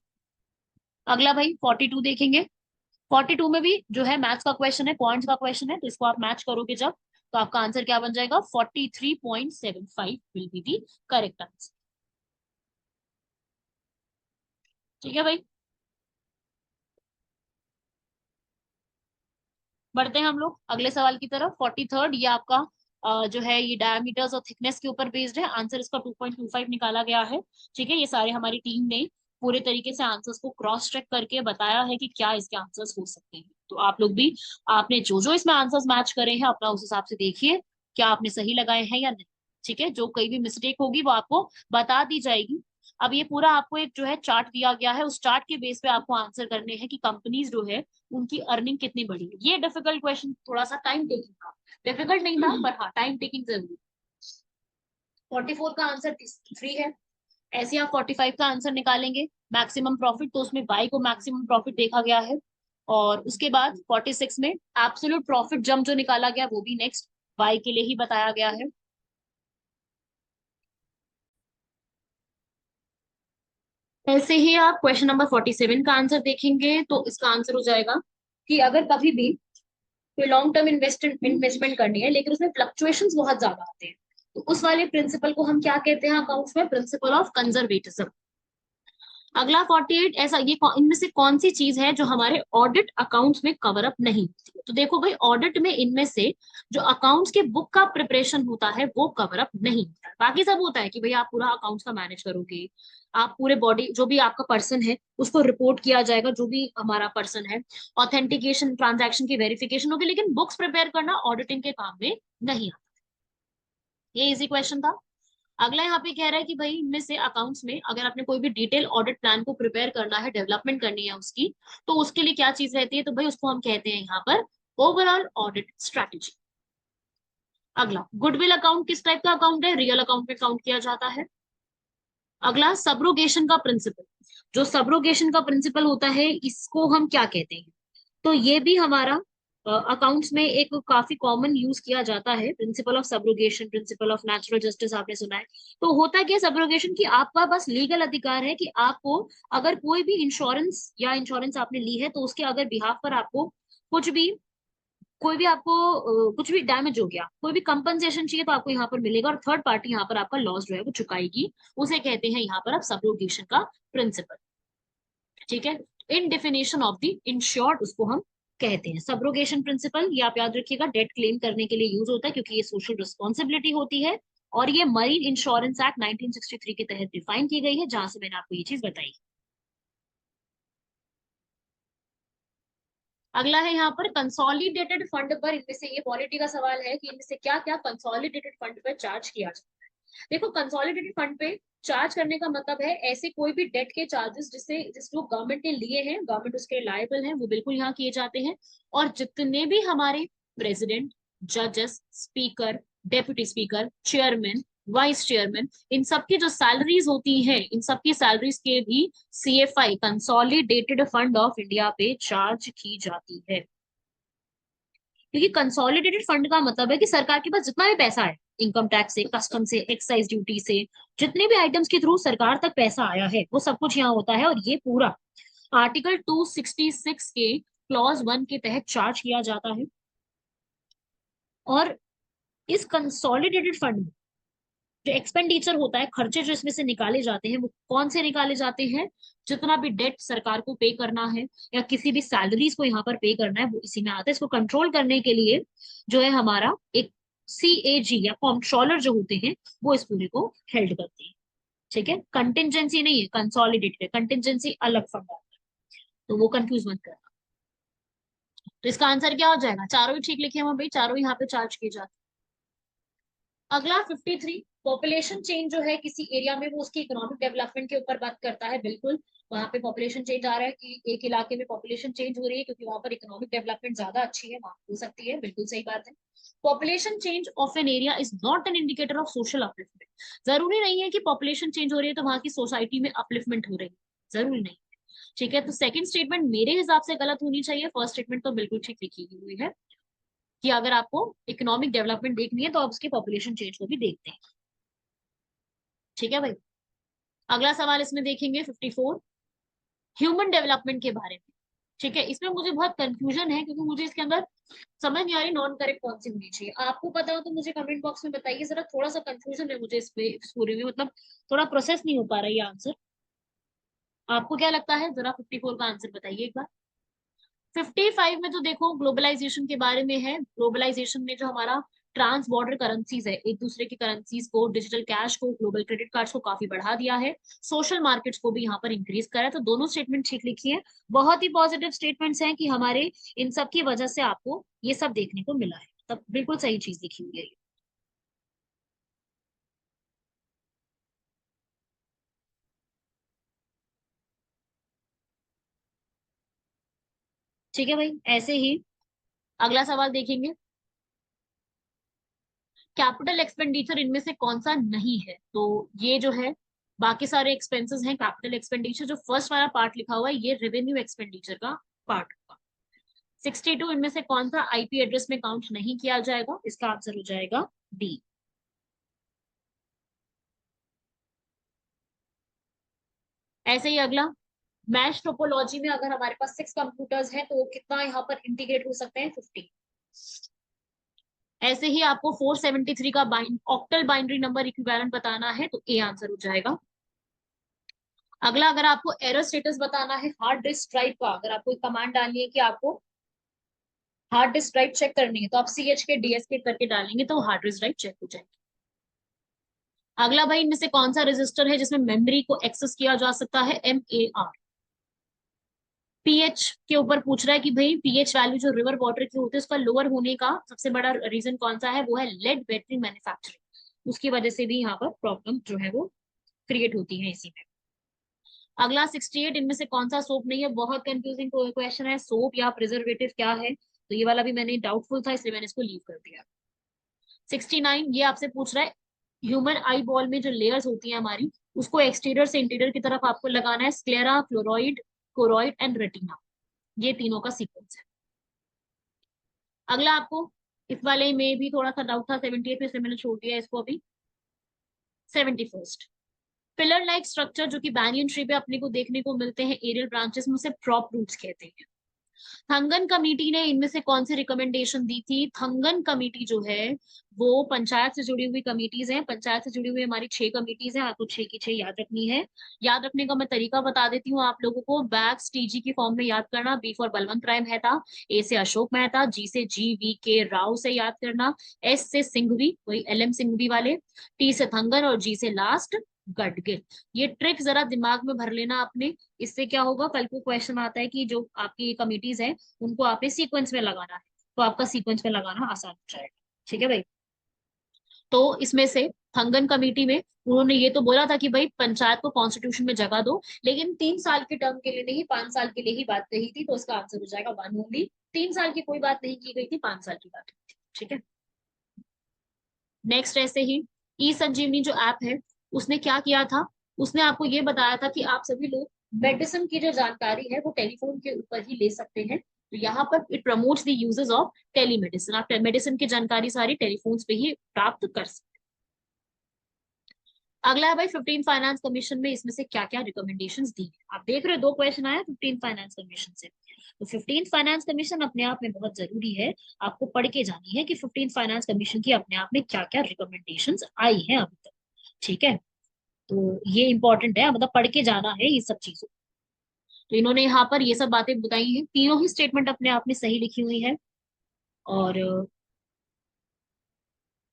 अगला भाई 42 देखेंगे। 42 में भी जो है मैथ्स का क्वेश्चन है, पॉइंट्स का क्वेश्चन है, तो इसको आप मैच करोगे जब, तो आपका आंसर क्या बन जाएगा? 43.75 will be the correct answer. ठीक है भाई। बढ़ते हैं हम लोग अगले सवाल की तरफ। 43rd, ये आपका जो है ये डायमीटर्स और थिकनेस के ऊपर बेस्ड है। आंसर इसका 2.25 निकाला गया है। ठीक है, ये सारे हमारी टीम ने पूरे तरीके से आंसर्स को क्रॉस चेक करके बताया है कि क्या इसके आंसर्स हो सकते हैं। तो आप लोग भी, आपने जो जो इसमें आंसर्स मैच करे हैं अपना उस हिसाब से देखिए क्या आपने सही लगाए हैं या नहीं। ठीक है, जो कहीं भी मिस्टेक होगी वो आपको बता दी जाएगी। अब ये पूरा आपको एक जो है चार्ट दिया गया है, उस चार्ट के बेस पे आपको आंसर करने हैं कि कंपनीज जो है उनकी अर्निंग कितनी बढ़ी है। ये डिफिकल्ट क्वेश्चन थोड़ा सा टाइम टेकिंग था, डिफिकल्ट नहीं था पर हाँ टाइम टेकिंग जरूर। 44 का आंसर 3 है। ऐसे आप 45 का आंसर निकालेंगे, मैक्सिमम प्रॉफिट, तो उसमें बाई को मैक्सिमम प्रॉफिट देखा गया है। और उसके बाद 46 में एब्सोल्यूट प्रॉफिट जंप जो निकाला गया वो भी नेक्स्ट बाई के लिए ही बताया गया है। ऐसे ही आप क्वेश्चन नंबर 47 का आंसर देखेंगे तो इसका आंसर हो जाएगा कि अगर कभी भी कोई लॉन्ग टर्म इन्वेस्टमेंट करनी है लेकिन उसमें फ्लक्चुएशंस बहुत ज्यादा आते हैं, तो उस वाले प्रिंसिपल को हम क्या कहते हैं अकाउंट्स में? Principle of conservatism. अगला 48, ऐसा ये इनमें से कौन सी चीज है जो हमारे ऑडिट अकाउंट्स में कवर अप नहीं होती है? तो देखो भाई, ऑडिट में इनमें से जो अकाउंट्स के बुक का प्रिपरेशन होता है वो कवर अप नहीं होता है। बाकी सब होता है कि भाई आप पूरा अकाउंट्स का मैनेज करोगे, आप पूरे बॉडी जो भी आपका पर्सन है उसको रिपोर्ट किया जाएगा, जो भी हमारा पर्सन है, ऑथेंटिकेशन ट्रांजैक्शन की वेरिफिकेशन होगी, लेकिन बुक्स प्रिपेयर करना ऑडिटिंग के काम में नहीं आता। ये इजी क्वेश्चन था। अगला यहाँ पे कह रहा है कि भाई इनमें से अकाउंट्स में अगर आपने कोई भी डिटेल ऑडिट प्लान को प्रिपेयर करना है, डेवलपमेंट करनी है उसकी, तो उसके लिए क्या चीज रहती है? तो भाई उसको हम कहते हैं यहाँ पर ओवरऑल ऑडिट स्ट्रैटेजी। अगला, गुडविल अकाउंट किस टाइप का अकाउंट है? रियल अकाउंट में काउंट किया जाता है। अगला, सब्रोगेशन का प्रिंसिपल। जो सब्रोगेशन का प्रिंसिपल होता है इसको हम क्या कहते हैं? तो ये भी हमारा अकाउंट्स में एक काफी कॉमन यूज किया जाता है, principle of subrogation, principle of natural justice आपने सुना है। तो होता क्या सब्रोगेशन की, आपका बस लीगल अधिकार है कि आपको अगर कोई भी इंश्योरेंस या इंश्योरेंस आपने ली है तो उसके अगर बिहाफ पर आपको कुछ भी, कोई भी आपको कुछ भी डैमेज हो गया, कोई भी कंपनसेशन चाहिए तो आपको यहाँ पर मिलेगा, और थर्ड पार्टी यहाँ पर आपका लॉस जो है वो चुकाएगी। उसे कहते हैं यहाँ पर आप सब्रोगेशन का प्रिंसिपल। ठीक है, इन डेफिनेशन ऑफ द इंश्योर्ड उसको हम कहते हैं सब्रोगेशन प्रिंसिपल। ये आप याद रखिएगा, डेट क्लेम करने के लिए यूज होता है क्योंकि ये सोशल रिस्पॉन्सिबिलिटी होती है, और ये मरीन इंश्योरेंस एक्ट 1963 के तहत डिफाइन की गई है, जहां से मैंने आपको ये चीज बताई। अगला है यहाँ पर कंसोलिडेटेड फंड पर, इनमें से ये पॉलिटी का सवाल है कि इनमें से क्या क्या कंसोलिडेटेड फंड पर चार्ज किया जाता है। देखो, कंसोलिडेटेड फंड पे चार्ज करने का मतलब है ऐसे कोई भी डेट के चार्जेस जिसको गवर्नमेंट ने लिए हैं, गवर्नमेंट उसके लायबल है, वो बिल्कुल यहाँ किए जाते हैं। और जितने भी हमारे प्रेसिडेंट, जजेस, speaker, deputy speaker, chairman, vice chairman, इन सबकी जो सैलरीज होती हैं, इन सबकी सैलरीज के भी CFI, consolidated fund of India पे चार्ज की जाती है। क्योंकि कंसोलिडेटेड फंड का मतलब है कि सरकार के पास जितना भी पैसा है, इनकम टैक्स से, कस्टम से, एक्साइज ड्यूटी से, जितने भी आइटम्स के थ्रू सरकार तक पैसा आया है वो सब कुछ यहाँ होता है, और ये पूरा आर्टिकल 266 के क्लॉज 1 के तहत चार्ज किया जाता है। और इस कंसोलिडेटेड फंड में जो एक्सपेंडिचर होता है, खर्चे जो इसमें से निकाले जाते हैं, वो कौन से निकाले जाते हैं? जितना भी डेट सरकार को पे करना है या किसी भी सैलरीज को यहाँ पर पे करना है वो इसी में आता है। इसको कंट्रोल करने के लिए जो है हमारा एक सीएजी या कॉम्प्ट्रोलर जो होते हैं वो इस पूरे को हेल्ड करते हैं। ठीक है, कंटिजेंसी नहीं है, कंसोलिडेटेड है, कंटिजेंसी अलग फंड आता है, तो वो कंफ्यूज मत करना। तो इसका आंसर क्या हो जाएगा? चारों ही ठीक लिखे हैं भाई, चारों यहाँ पे चार्ज किए जाते हैं। अगला 53, पॉपुलेशन चेंज जो है किसी एरिया में वो उसकी इकोनॉमिक डेवलपमेंट के ऊपर बात करता है। बिल्कुल, वहां पे पॉपुलेशन चेंज आ रहा है कि एक इलाके में पॉपुलेशन चेंज हो रही है क्योंकि वहां पर इकोनॉमिक डेवलपमेंट ज्यादा अच्छी है, वहां हो सकती है, बिल्कुल सही बात है। Population change of an area is not an indicator of social upliftment. जरूरी नहीं है कि पॉपुलेशन चेंज हो रही है तो वहां की सोसाइटी में अपलिफ्टमेंट हो रही है, जरूरी नहीं। ठीक है, तो सेकंड स्टेटमेंट मेरे हिसाब से गलत होनी चाहिए, फर्स्ट स्टेटमेंट तो बिल्कुल ठीक लिखी हुई है कि अगर आपको इकोनॉमिक डेवलपमेंट देखनी है तो आप उसके पॉपुलेशन चेंज को भी देखते हैं। ठीक है भाई, अगला सवाल इसमें देखेंगे 54, ह्यूमन डेवलपमेंट के बारे में। ठीक है, इसमें मुझे बहुत कंफ्यूजन है क्योंकि मुझे इसके अंदर समझ नहीं आ रही नॉन करेक्ट कौन सी होनी चाहिए। आपको पता हो तो मुझे कमेंट बॉक्स में बताइए जरा, थोड़ा सा कंफ्यूजन है मुझे इस पूरे में, मतलब थोड़ा प्रोसेस नहीं हो पा रहा है ये आंसर। आपको क्या लगता है? जरा 54 का आंसर बताइए एक बार। 55 में तो देखो ग्लोबलाइजेशन के बारे में है। ग्लोबलाइजेशन में जो हमारा ट्रांस बॉर्डर करेंसीज है, एक दूसरे की करेंसीज को, डिजिटल कैश को, ग्लोबल क्रेडिट कार्ड्स को काफी बढ़ा दिया है, सोशल मार्केट्स को भी यहाँ पर इंक्रीज करा है। तो दोनों स्टेटमेंट ठीक लिखी है, बहुत ही पॉजिटिव स्टेटमेंट्स हैं कि हमारे इन सब की वजह से आपको ये सब देखने को मिला है, तब बिल्कुल सही चीज लिखी हुई है ये। ठीक है भाई, ऐसे ही अगला सवाल देखेंगे। कैपिटल एक्सपेंडिचर इनमें से कौन सा नहीं है? तो ये जो है, बाकी सारे एक्सपेंसेस हैं कैपिटल एक्सपेंडिचर, जो फर्स्ट वाला पार्ट लिखा हुआ है ये रेवेन्यू एक्सपेंडिचर का पार्ट होगा। 62 इनमें से कौन सा आईपी एड्रेस में काउंट नहीं किया जाएगा? इसका आंसर हो जाएगा डी। ऐसे ही अगला, मैश टोपोलॉजी में अगर हमारे पास 6 कंप्यूटर्स हैं तो वो कितना यहाँ पर इंटीग्रेट हो सकते हैं? 50। ऐसे ही आपको 473 का ऑक्टल बाइनरी नंबर इक्विवेलेंट बताना है तो ए आंसर हो जाएगा। अगला, अगर आपको एरर स्टेटस बताना है हार्ड डिस्क ड्राइव का, अगर आपको कमांड डालनी है कि आपको हार्ड डिस्क ड्राइव चेक करनी है तो आप CH के DS के करके डालेंगे तो हार्ड डिस्क ड्राइव चेक हो जाएगी। अगला भाई, इनमें से कौन सा रजिस्टर है जिसमें मेमोरी को एक्सेस किया जा सकता है? MAR। पीएच के ऊपर पूछ रहा है कि भाई पीएच वैल्यू जो रिवर वाटर की होती है उसका लोअर होने का सबसे बड़ा रीजन कौन सा है? वो है लेड बैटरी मैन्युफैक्चरिंग, उसकी वजह से भी यहाँ पर प्रॉब्लम जो है वो क्रिएट होती है इसी में। अगला 68, इनमें से कौन सा सोप नहीं है? बहुत कंफ्यूजिंग क्वेश्चन है, सोप या प्रिजर्वेटिव क्या है? तो ये वाला भी मैंने डाउटफुल था इसलिए मैंने इसको लीव कर दिया। 69 ये आपसे पूछ रहा है ह्यूमन आई बॉल में जो लेयर्स होती है हमारी, उसको एक्सटीरियर से इंटीरियर की तरफ आपको लगाना है स्क्लेरा, फ्लोरोइड, कोरोइड एंड रेटिना, ये तीनों का सीक्वेंस है। अगला आपको इस वाले में भी थोड़ा सा डाउट था 78 में, इसलिए मैंने छोड़ दिया इसको अभी। 71, पिलर लाइक स्ट्रक्चर जो कि बैनियन ट्री पे अपने को देखने को मिलते हैं एरियल ब्रांचेस में, उसे प्रॉप रूट्स कहते हैं। थंगन कमेटी ने इनमें से कौन सी रिकमेंडेशन दी थी? थंगन कमेटी जो है वो पंचायत से जुड़ी हुई कमिटीज हैं, पंचायत से जुड़ी हुई हमारी 6 कमिटीज हैं, आपको 6 की 6 याद रखनी है। याद रखने का मैं तरीका बता देती हूँ आप लोगों को, बैक्स TG की फॉर्म में याद करना, B for Balwant Rai Mehta, A से अशोक मेहता, G से GVK राव से याद करना, S से सिंघवी, वही LM सिंघवी वाले, T से थंगन और G से लास्ट गडगिल। ये ट्रिक जरा दिमाग में भर लेना आपने, इससे क्या होगा, कल को क्वेश्चन आता है कि जो आपकी कमिटीज है उनको आपने सीक्वेंस में लगाना है तो आपका सीक्वेंस में लगाना आसान हो जाएगा। ठीक है भाई, तो इसमें से थंगन कमेटी में उन्होंने ये तो बोला था कि भाई पंचायत को कॉन्स्टिट्यूशन में जगह दो, लेकिन 3 साल के टर्म के लिए नहीं, 5 साल के लिए ही बात कही थी, तो इसका आंसर हो जाएगा 1 ओनली। 3 साल की कोई बात नहीं की गई थी, 5 साल की बात हुई थी। ठीक है, नेक्स्ट, ऐसे ही ई संजीवनी जो ऐप है उसने क्या किया था? उसने आपको ये बताया था कि आप सभी लोग मेडिसिन की जो जानकारी है वो टेलीफोन के ऊपर ही ले सकते हैं, तो यहाँ पर it promotes the uses of telemedicine, आप मेडिसिन की जानकारी सारी टेलीफोन पे ही प्राप्त कर सकते हैं। अगला है भाई 15 फाइनेंस कमीशन में इसमें से क्या क्या रिकमेंडेशंस दी है? आप देख रहे हो 2 क्वेश्चन आया 15 फाइनेंस कमीशन से, तो 15 फाइनेंस कमीशन अपने आप में बहुत जरूरी है, आपको पढ़ के जानी है कि 15 फाइनेंस कमीशन की अपने आप में क्या क्या रिकमेंडेशंस आई है अभी तक। ठीक है, तो ये इंपॉर्टेंट है, मतलब पढ़ के जाना है ये सब चीजों। तो इन्होंने यहाँ पर ये सब बातें बताई हैं, तीनों ही स्टेटमेंट अपने आप में सही लिखी हुई है और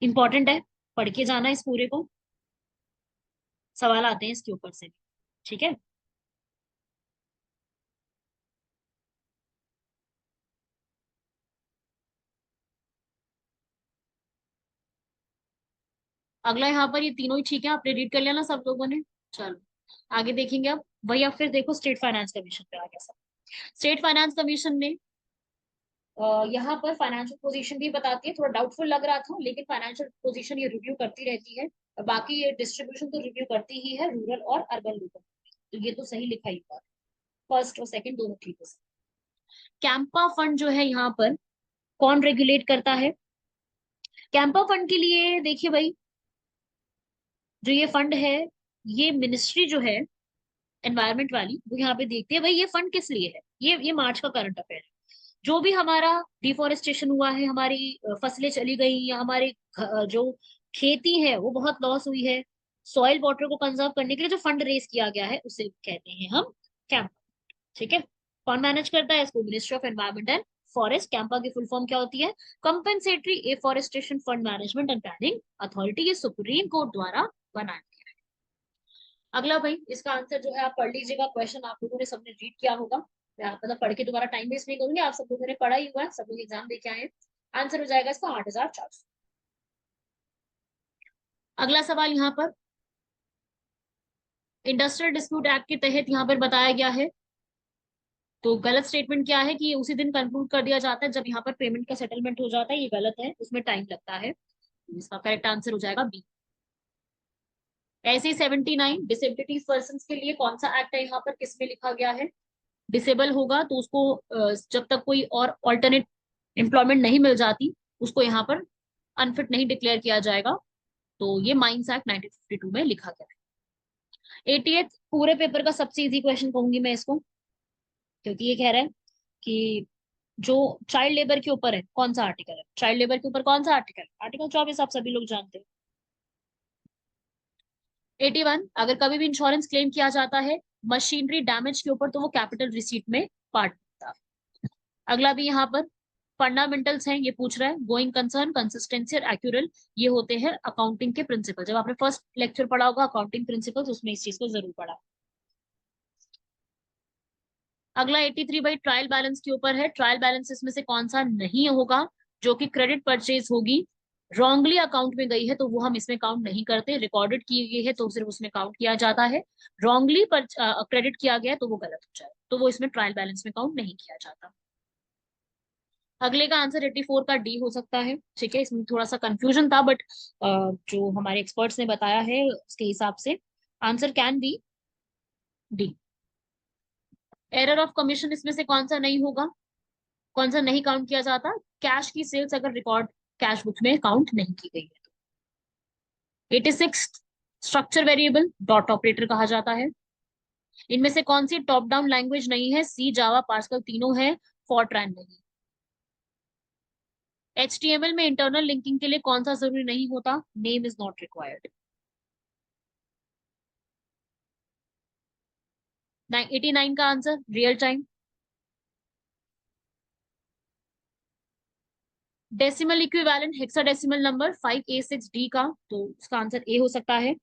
इंपॉर्टेंट है, पढ़ के जाना इस पूरे को, सवाल आते हैं इसके ऊपर से भी। ठीक है, अगला यहाँ पर ये तीनों ही ठीक है, आपने रीड कर लिया ना सब लोगों ने? चलो आगे देखेंगे अब वही, अब फिर देखो स्टेट फाइनेंस कमीशन पे आ गया सब। स्टेट फाइनेंस कमीशन ने यहाँ पर फाइनेंशियल पोजीशन भी बताती है, थोड़ा डाउटफुल लग रहा था लेकिन फाइनेंशियल पोजीशन ये रिव्यू करती रहती है, और बाकी ये डिस्ट्रीब्यूशन तो रिव्यू करती ही है, रूरल और अर्बन लोगों, तो ये तो सही लिखा ही हुआ है, फर्स्ट और सेकंड दोनों ठीक है। कैंपा फंड जो है यहाँ पर कौन रेगुलेट करता है? कैंपा फंड के लिए देखिए भाई, जो ये फंड है ये मिनिस्ट्री जो है एनवायरमेंट वाली वो यहाँ पे देखती है भाई ये फंड किस लिए है, ये मार्च का करंट अफेयर है। जो भी हमारा डिफोरेस्टेशन हुआ है, हमारी फसलें चली गई या हमारे जो खेती है वो बहुत लॉस हुई है, सॉइल वाटर को कंजर्व करने के लिए जो फंड रेज किया गया है उसे कहते हैं हम कैंप। ठीक है, कौन मैनेज करता है इसको? Ministry of environment and forest, Campa की फुल फॉर्म क्या होती है? Compensatory afforestation fund management and planning authority. ये सुप्रीम कोर्ट द्वारा बनाया गया है। अगला भाई, इसका आंसर जो है आप पढ़ लीजिएगा, क्वेश्चन आप लोगों ने सबने रीड किया होगा, मैं मतलब पढ़ के दोबारा टाइम वेस्ट नहीं करूंगी, आप सब लोगों ने पढ़ा ही हुआ है, सब लोग एग्जाम दे के आए हैं। आंसर हो जाएगा इसका 8,400। अगला सवाल यहाँ पर इंडस्ट्रियल डिस्प्यूट एक्ट के तहत यहाँ पर बताया गया है, तो गलत स्टेटमेंट क्या है कि ये उसी दिन कंक्लूड कर दिया जाता है जब यहाँ पर पेमेंट का सेटलमेंट हो जाता है, ये गलत है, उसमें टाइम लगता है। इसका करेक्ट आंसर हो जाएगा बी। ऐसे 79 डिसेबिलिटी पर्सन के लिए कौन सा एक्ट है यहाँ पर, किसमें लिखा गया है? डिसेबल होगा तो उसको जब तक कोई और ऑल्टरनेट एम्प्लॉयमेंट नहीं मिल जाती, उसको यहाँ पर अनफिट नहीं डिक्लेयर किया जाएगा। तो ये माइंस एक्ट 1952 में लिखा गया है। 88 पूरे पेपर का सबसे इजी क्वेश्चन कहूंगी मैं इसको, क्योंकि ये कह रहा है कि जो चाइल्ड लेबर के ऊपर है, कौन सा आर्टिकल है चाइल्ड लेबर के ऊपर, कौन सा आर्टिकल? आर्टिकल 24 आप सभी लोग जानते हैं। 81 अगर कभी भी इंश्योरेंस क्लेम किया जाता है मशीनरी डैमेज के ऊपर, तो वो कैपिटल रिसीट में पार्ट होता है। अगला भी यहाँ पर फंडामेंटल्स हैं, ये पूछ रहा है गोइंग कंसर्न, कंसिस्टेंसी और एक्यूरल, ये होते हैं अकाउंटिंग के प्रिंसिपल। जब आपने फर्स्ट लेक्चर पढ़ा होगा अकाउंटिंग प्रिंसिपल्स, उसमें इस चीज को जरूर पढ़ा। अगला 83 बाई ट्रायल बैलेंस के ऊपर है। ट्रायल बैलेंस इसमें से कौन सा नहीं होगा? जो कि क्रेडिट परचेज होगी, रॉन्गली अकाउंट में गई है तो वो हम इसमें काउंट नहीं करते, रिकॉर्डेड की गई है तो सिर्फ उसमें काउंट किया जाता है। रॉन्गली पर क्रेडिट किया गया है तो वो गलत हो जाए, तो वो इसमें ट्रायल बैलेंस में काउंट नहीं किया जाता। अगले का आंसर 84 का डी हो सकता है। ठीक है, इसमें थोड़ा सा कंफ्यूजन था, बट जो हमारे एक्सपर्ट्स ने बताया है उसके हिसाब से answer can be D. Error of commission इसमें से कौन सा नहीं होगा, कौन सा नहीं काउंट किया जाता? कैश की सेल्स अगर रिकॉर्ड कैश बुक में काउंट नहीं की गई है तो। 86 स्ट्रक्चर वेरिएबल डॉट ऑपरेटर कहा जाता है। इनमें से कौन सी टॉप डाउन लैंग्वेज नहीं है? सी, जावा, पास्कल तीनों है, फॉरट्रैन नहीं। HTML में इंटरनल लिंकिंग के लिए कौन सा जरूरी नहीं होता? Name is not required. 89 का answer real time. Decimal equivalent hexadecimal number 5A6D का, तो इसका आंसर ए हो सकता है।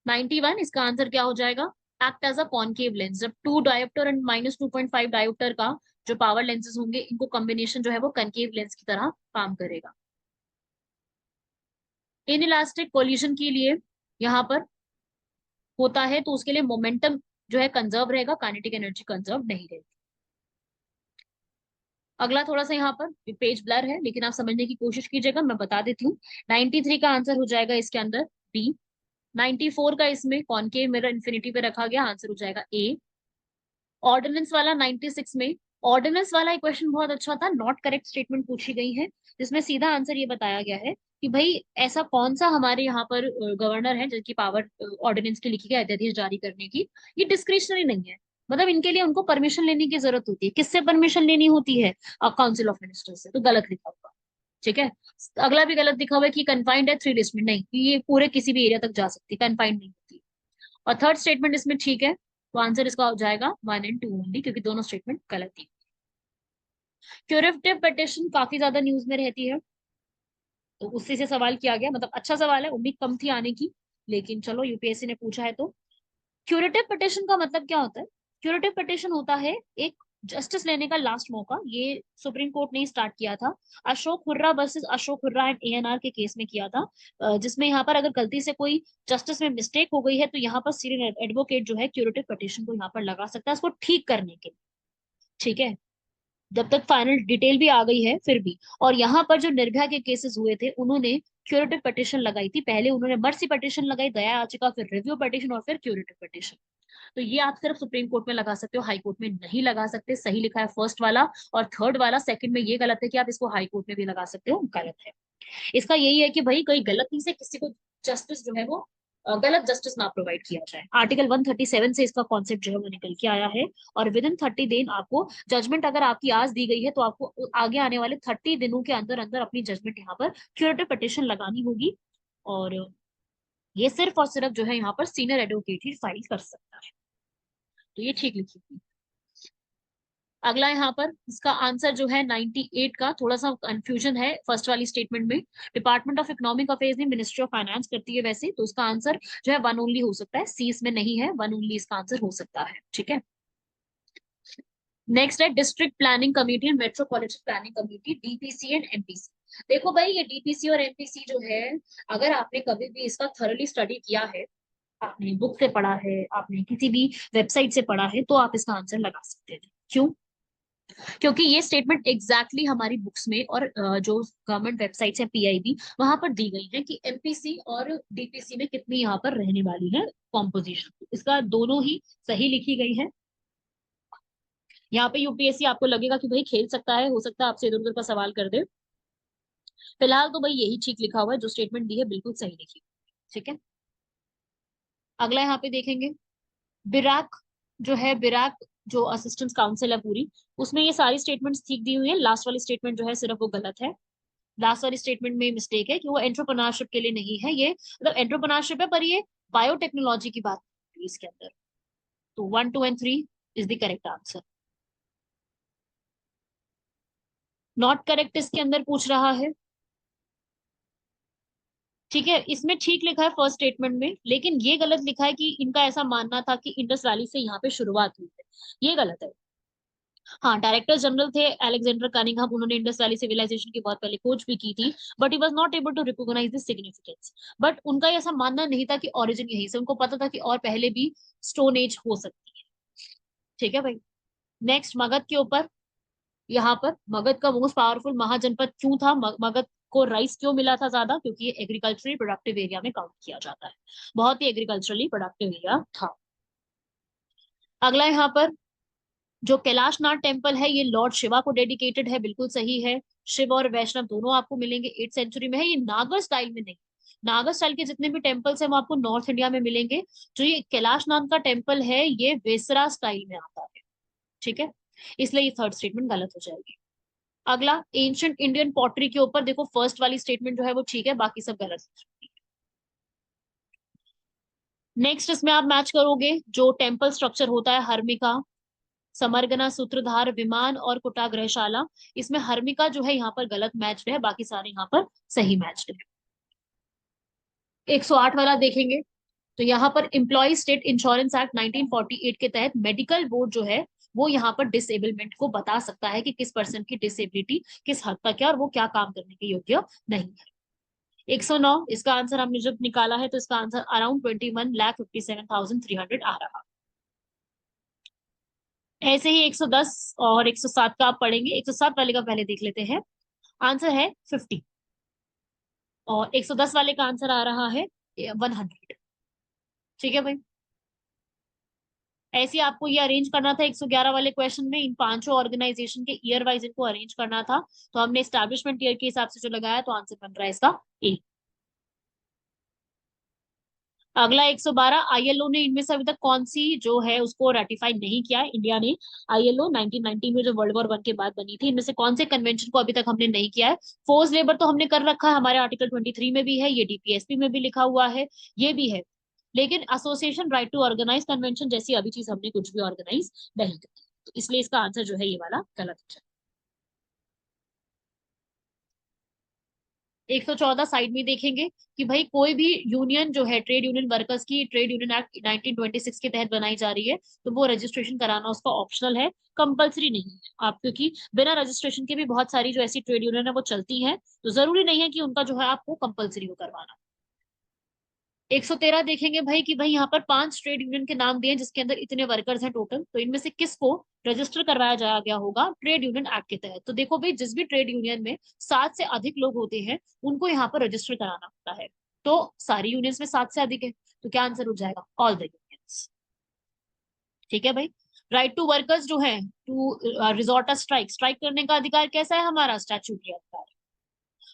91 इसका आंसर क्या हो जाएगा? Act as a concave lens, जब 2 डायोप्टर एंड -2.5 डायोप्टर का जो पावर लेंसेज होंगे, इनको कॉम्बिनेशन जो है वो कनकेव लेंस की तरह काम करेगा। इन इलास्टिक कोलिजन के लिए यहाँ पर होता है तो उसके लिए मोमेंटम जो है कंजर्व रहेगा, काइनेटिक एनर्जी कंजर्व नहीं रहेगी। अगला थोड़ा सा यहाँ पर पेज ब्लर है, लेकिन आप समझने की कोशिश कीजिएगा, मैं बता देती हूँ। 93 का आंसर हो जाएगा इसके अंदर डी। 94 का इसमें कॉनकेव मिरर इन्फिनिटी पे रखा गया, आंसर हो जाएगा ए। ऑर्डिनेंस वाला 96 में, ऑर्डिनेंस वाला एक क्वेश्चन बहुत अच्छा था, नॉट करेक्ट स्टेटमेंट पूछी गई है, जिसमें सीधा आंसर ये बताया गया है कि भाई ऐसा कौन सा हमारे यहाँ पर गवर्नर है जिनकी पावर ऑर्डिनेंस की लिखी गई अध्यादेश जारी करने की, ये डिस्क्रिशनरी नहीं है, मतलब इनके लिए उनको परमिशन लेने की जरूरत होती है। किससे परमिशन लेनी होती है? काउंसिल ऑफ मिनिस्टर से, तो गलत लिखा हुआ। ठीक है, अगला भी गलत लिखा हुआ है कि कन्फाइंड है 3 लिस्ट में, नहीं, ये पूरे किसी भी एरिया तक जा सकती है, कन्फाइंड नहीं होती। और थर्ड स्टेटमेंट इसमें ठीक है, तो आंसर इसका हो जाएगा 1 एंड 2 ओनली, क्योंकि दोनों स्टेटमेंट गलत थी। क्यूरेटिव पिटिशन काफी ज्यादा न्यूज में रहती है, तो उसी से सवाल किया गया, मतलब अच्छा सवाल है, उम्मीद कम थी आने की, लेकिन चलो यूपीएससी ने पूछा है तो। क्यूरेटिव पिटिशन का मतलब क्या होता है? क्यूरेटिव पिटिशन होता है एक जस्टिस लेने का लास्ट मौका, ये सुप्रीम कोर्ट ने स्टार्ट किया था, Ashok hurrah versus Ashok hurrah and ANR के केस में किया था, जिसमें यहाँ पर अगर गलती से कोई जस्टिस में मिस्टेक हो गई है तो यहाँ पर सीनियर एडवोकेट जो है क्यूरेटिव पिटिशन को यहाँ पर लगा सकता है, उसको ठीक करने के लिए। ठीक है, जब तक फाइनल डिटेल भी आ गई है फिर भी। और यहाँ पर जो निर्भया के केसेस हुए थे, उन्होंने क्यूरेटिव पिटिशन लगाई थी, पहले उन्होंने मर्सी पिटिशन लगाई, दया याचिका, फिर रिव्यू पिटिशन और फिर क्यूरेटिव पिटिशन। तो ये आप सिर्फ सुप्रीम कोर्ट में लगा सकते हो, हाई कोर्ट में नहीं लगा सकते। सही लिखा है फर्स्ट वाला, और थर्ड वाला सेकंड में ये गलत है कि आप इसको हाई कोर्ट में भी लगा सकते हो, गलत है। इसका यही है कि भाई कोई गलती से किसी को जस्टिस जो है वो गलत जस्टिस ना प्रोवाइड किया जाए। आर्टिकल 137 से इसका कॉन्सेप्ट जो है वो निकल के आया है, और विद इन 30 दिन आपको जजमेंट, अगर आपकी आज दी गई है तो आपको आगे आने वाले 30 दिनों के अंदर अंदर अपनी जजमेंट यहाँ पर क्यूरेटिव पिटिशन लगानी होगी, और ये सिर्फ और सिर्फ जो है यहाँ पर सीनियर एडवोकेट ही फाइल कर सकता है। तो ये ठीक लिखी थी। अगला यहाँ पर इसका आंसर जो है 98 का, थोड़ा सा कंफ्यूजन है फर्स्ट वाली स्टेटमेंट में। डिपार्टमेंट ऑफ इकोनॉमिक अफेयर्स ने मिनिस्ट्री ऑफ फाइनेंस करती है वैसे, तो इसका आंसर जो है वन ओनली हो सकता है, सी इसमें नहीं है, वन ओनली इसका आंसर हो सकता है। ठीक है, नेक्स्ट है district planning committee and metropolitan planning committee, DPC and MPC. देखो भाई, ये डीपीसी और एमपीसी जो है, अगर आपने कभी भी इसका थॉरली स्टडी किया है, आपने बुक से पढ़ा है, आपने किसी भी वेबसाइट से पढ़ा है, तो आप इसका आंसर लगा सकते थे। क्यों? क्योंकि ये स्टेटमेंट एग्जैक्टली हमारी बुक्स में और जो गवर्नमेंट वेबसाइट्स है पीआईबी, वहां पर दी गई है कि एमपीसी और डीपीसी में कितनी यहाँ पर रहने वाली है कॉम्पोजिशन। इसका दोनों ही सही लिखी गई है। यहाँ पे यूपीएससी आपको लगेगा कि भाई खेल सकता है, हो सकता है आपसे इधर उधर का सवाल कर दे। फिलहाल तो भाई यही ठीक लिखा हुआ है, जो स्टेटमेंट दी है बिल्कुल सही लिखी। ठीक है, अगला यहाँ पे देखेंगे बिराक, जो है बिराक जो असिस्टेंट काउंसिल है पूरी, उसमें ये सारी स्टेटमेंट्स ठीक दी हुई है। लास्ट वाली स्टेटमेंट जो है सिर्फ वो गलत है। लास्ट वाली स्टेटमेंट में मिस्टेक है कि वो एंटरप्रेन्योरशिप के लिए नहीं है, ये मतलब एंटरप्रेन्योरशिप है पर ये बायोटेक्नोलॉजी की बात है इसके अंदर। तो 1, 2 and 3 is the correct answer. Not correct इसके अंदर पूछ रहा है। ठीक है, इसमें ठीक लिखा है फर्स्ट स्टेटमेंट में, लेकिन ये गलत लिखा है कि इनका ऐसा मानना था कि इंडस वैली से यहाँ पे शुरुआत हुई है, ये गलत है। हाँ, डायरेक्टर जनरल थे अलेक्जेंडर कनिंघम, उन्होंने इंडस वैली सिविलाइजेशन की बहुत पहले खोज भी की थी, but he was not able to recognise the significance. But उनका ऐसा मानना नहीं था कि ओरिजिन यहीं से, उनको पता था कि और पहले भी स्टोन एज हो सकती है। ठीक है भाई, नेक्स्ट मगध के ऊपर। यहाँ पर मगध का मोस्ट पावरफुल महाजनपद क्यों था, मगध को राइस क्यों मिला था ज्यादा? क्योंकि ये एग्रीकल्चरली प्रोडक्टिव एरिया में काउंट किया जाता है, बहुत ही एग्रीकल्चरली प्रोडक्टिव एरिया था। अगला यहाँ पर जो कैलाशनाथ टेम्पल है, ये लॉर्ड शिवा को डेडिकेटेड है, बिल्कुल सही है। शिव और वैष्णव दोनों आपको मिलेंगे 8th सेंचुरी में है। ये नागर स्टाइल में नहीं, नागर स्टाइल के जितने भी टेम्पल्स हैं वो आपको नॉर्थ इंडिया में मिलेंगे। जो ये कैलाशनाथ का टेम्पल है, ये वेसरा स्टाइल में आता है। ठीक है, इसलिए ये थर्ड स्टेटमेंट गलत हो जाएगी। अगला एंशियंट इंडियन पॉटरी के ऊपर देखो, फर्स्ट वाली स्टेटमेंट जो है वो ठीक है, बाकी सब गलत है। नेक्स्ट इसमें आप मैच करोगे जो टेम्पल स्ट्रक्चर होता है, हर्मिका, समरगना, सूत्रधार, विमान और कुटाग्रहशाला। इसमें हर्मिका जो है यहाँ पर गलत मैच्ड है, बाकी सारे यहाँ पर सही मैच्ड है। 108 वाला देखेंगे तो यहाँ पर एम्प्लॉय स्टेट इंश्योरेंस एक्ट 1948 के तहत मेडिकल बोर्ड जो है वो यहाँ पर डिसेबलमेंट को बता सकता है कि किस पर्सन की डिसेबिलिटी किस हद तक है और वो क्या काम करने के योग्य नहीं है। 109 इसका आंसर हमने जब निकाला है तो इसका आंसर अराउंड 21,57,300 आ रहा। ऐसे ही 110 और 107 का आप पढ़ेंगे। 107 वाले का पहले देख लेते हैं, आंसर है 50, और 110 वाले का आंसर आ रहा है 100। ठीक है भाई, ऐसे ही आपको ये अरेंज करना था 111 वाले क्वेश्चन में, इन पांचों ऑर्गेनाइजेशन के ईयर वाइज इनको अरेंज करना था। तो हमने एस्टैब्लिशमेंट ईयर के हिसाब से जो लगाया, तो आंसर बन रहा है इसका ए। अगला 112, आईएलओ ने इनमें से अभी तक कौन सी जो है उसको रेटिफाई नहीं किया है इंडिया ने? आईएलओ 1990 में जो वर्ल्ड वॉर 1 के बाद बनी थी, इनमें से कौन से कन्वेंशन को अभी तक हमने नहीं किया है? फोर्स लेबर तो हमने कर रखा है, हमारे आर्टिकल 23 में भी है, ये डीपीएसपी में भी लिखा हुआ है, ये भी है। लेकिन association right to organise convention जैसी अभी चीज हमने कुछ भी ऑर्गेनाइज नहीं की, तो इसलिए इसका आंसर जो है ये वाला गलत है। 114 साइड में देखेंगे कि भाई कोई भी यूनियन जो है, ट्रेड यूनियन वर्कर्स की ट्रेड यूनियन एक्ट 1926 के तहत बनाई जा रही है, तो वो रजिस्ट्रेशन कराना उसका ऑप्शनल है, कंपलसरी नहीं है। आप क्योंकि बिना रजिस्ट्रेशन के भी बहुत सारी जो ऐसी ट्रेड यूनियन है वो चलती हैं, तो जरूरी नहीं है कि उनका जो है आपको कंपलसरी हो करवाना। 113 देखेंगे भाई कि भाई यहाँ पर 5 ट्रेड यूनियन के नाम दिए जिसके अंदर इतने वर्कर्स हैं टोटल, तो इनमें से किसको रजिस्टर करवाया जाया गया होगा ट्रेड यूनियन एक्ट के तहत? तो देखो भाई, जिस भी ट्रेड यूनियन में 7 से अधिक लोग होते हैं उनको यहाँ पर रजिस्टर कराना होता है, तो सारी यूनियंस में 7 से अधिक है, तो क्या आंसर हो जाएगा? All the unions. ठीक है भाई, राइट टू वर्कर्स जो है to resort a strike, strike करने का अधिकार कैसा है हमारा? स्टैट्यूटरी अधिकार।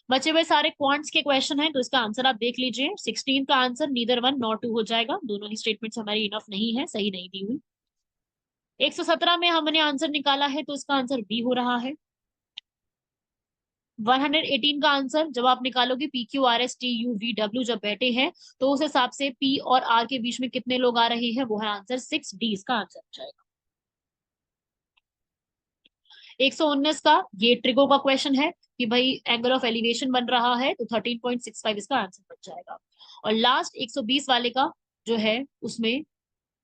बचे हुए सारे क्वांट्स के क्वेश्चन हैं, तो इसका आंसर आप देख लीजिए। 16 का आंसर नीदर 1 नॉर 2 हो जाएगा, दोनों ही स्टेटमेंट्स हमारी इनफ नहीं है, सही नहीं दी हुई। 117 में हमने आंसर निकाला है, तो इसका आंसर बी हो रहा है। 118 का आंसर जब आप निकालोगे, P Q R S T U V W जब बैठे हैं, तो उस हिसाब से पी और आर के बीच में कितने लोग आ रहे हैं, वो है आंसर 6, डी इसका आंसर हो जाएगा। 119 का ये ट्रिगो का क्वेश्चन है कि भाई एंगल ऑफ एलिवेशन बन रहा है, तो 13.65 इसका आंसर बन जाएगा। और लास्ट 120 वाले का जो है उसमें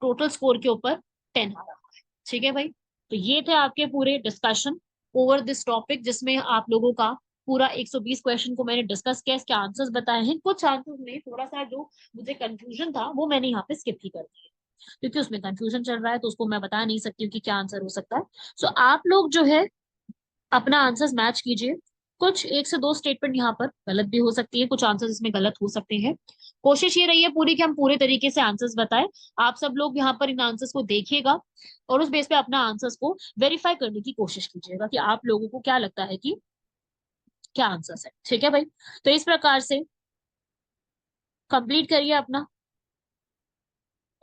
टोटल स्कोर के ऊपर 10 आ रहा है। ठीक है भाई, तो ये थे आपके पूरे डिस्कशन ओवर दिस टॉपिक, जिसमें आप लोगों का पूरा 120 क्वेश्चन को मैंने डिस्कस किया, इसके आंसर्स बताए हैं। कुछ आंसर्स में थोड़ा सा जो मुझे कंफ्यूजन था वो मैंने यहाँ पे स्किप ही कर दिया, क्योंकि उसमें कंफ्यूजन चल रहा है तो उसको मैं बता नहीं सकती हूँ कि क्या आंसर हो सकता है। सो आप लोग जो है अपना आंसर्स मैच कीजिए। कुछ एक से दो स्टेटमेंट यहाँ पर गलत भी हो सकती है, कुछ आंसर्स इसमें गलत हो सकते हैं। कोशिश ये रही है पूरी कि हम पूरे तरीके से आंसर्स बताएं। आप सब लोग यहाँ पर इन आंसर्स को देखिएगा और उस बेस पे अपना आंसर्स को वेरीफाई करने की कोशिश कीजिएगा कि आप लोगों को क्या लगता है कि क्या आंसर्स है। ठीक है भाई, तो इस प्रकार से कंप्लीट करिए अपना,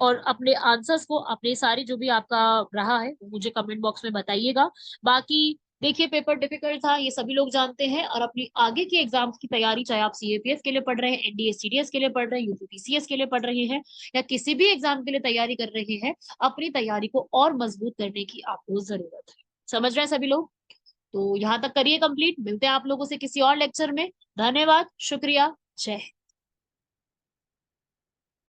और अपने आंसर्स को, अपने सारी जो भी आपका रहा है वो मुझे कमेंट बॉक्स में बताइएगा। बाकी देखिए, पेपर डिफिकल्ट था ये सभी लोग जानते हैं, और अपनी आगे की एग्जाम्स की तैयारी, चाहे आप सीएपीएफ के लिए पढ़ रहे हैं, एनडीए सीडीएस के लिए पढ़ रहे हैं, यूपीपीसीएस के लिए पढ़ रहे हैं, या किसी भी एग्जाम के लिए तैयारी कर रहे हैं, अपनी तैयारी को और मजबूत करने की आपको जरूरत है। समझ रहे हैं सभी लोग? तो यहाँ तक करिए कंप्लीट। मिलते हैं आप लोगों से किसी और लेक्चर में। धन्यवाद, शुक्रिया, जय हिंद।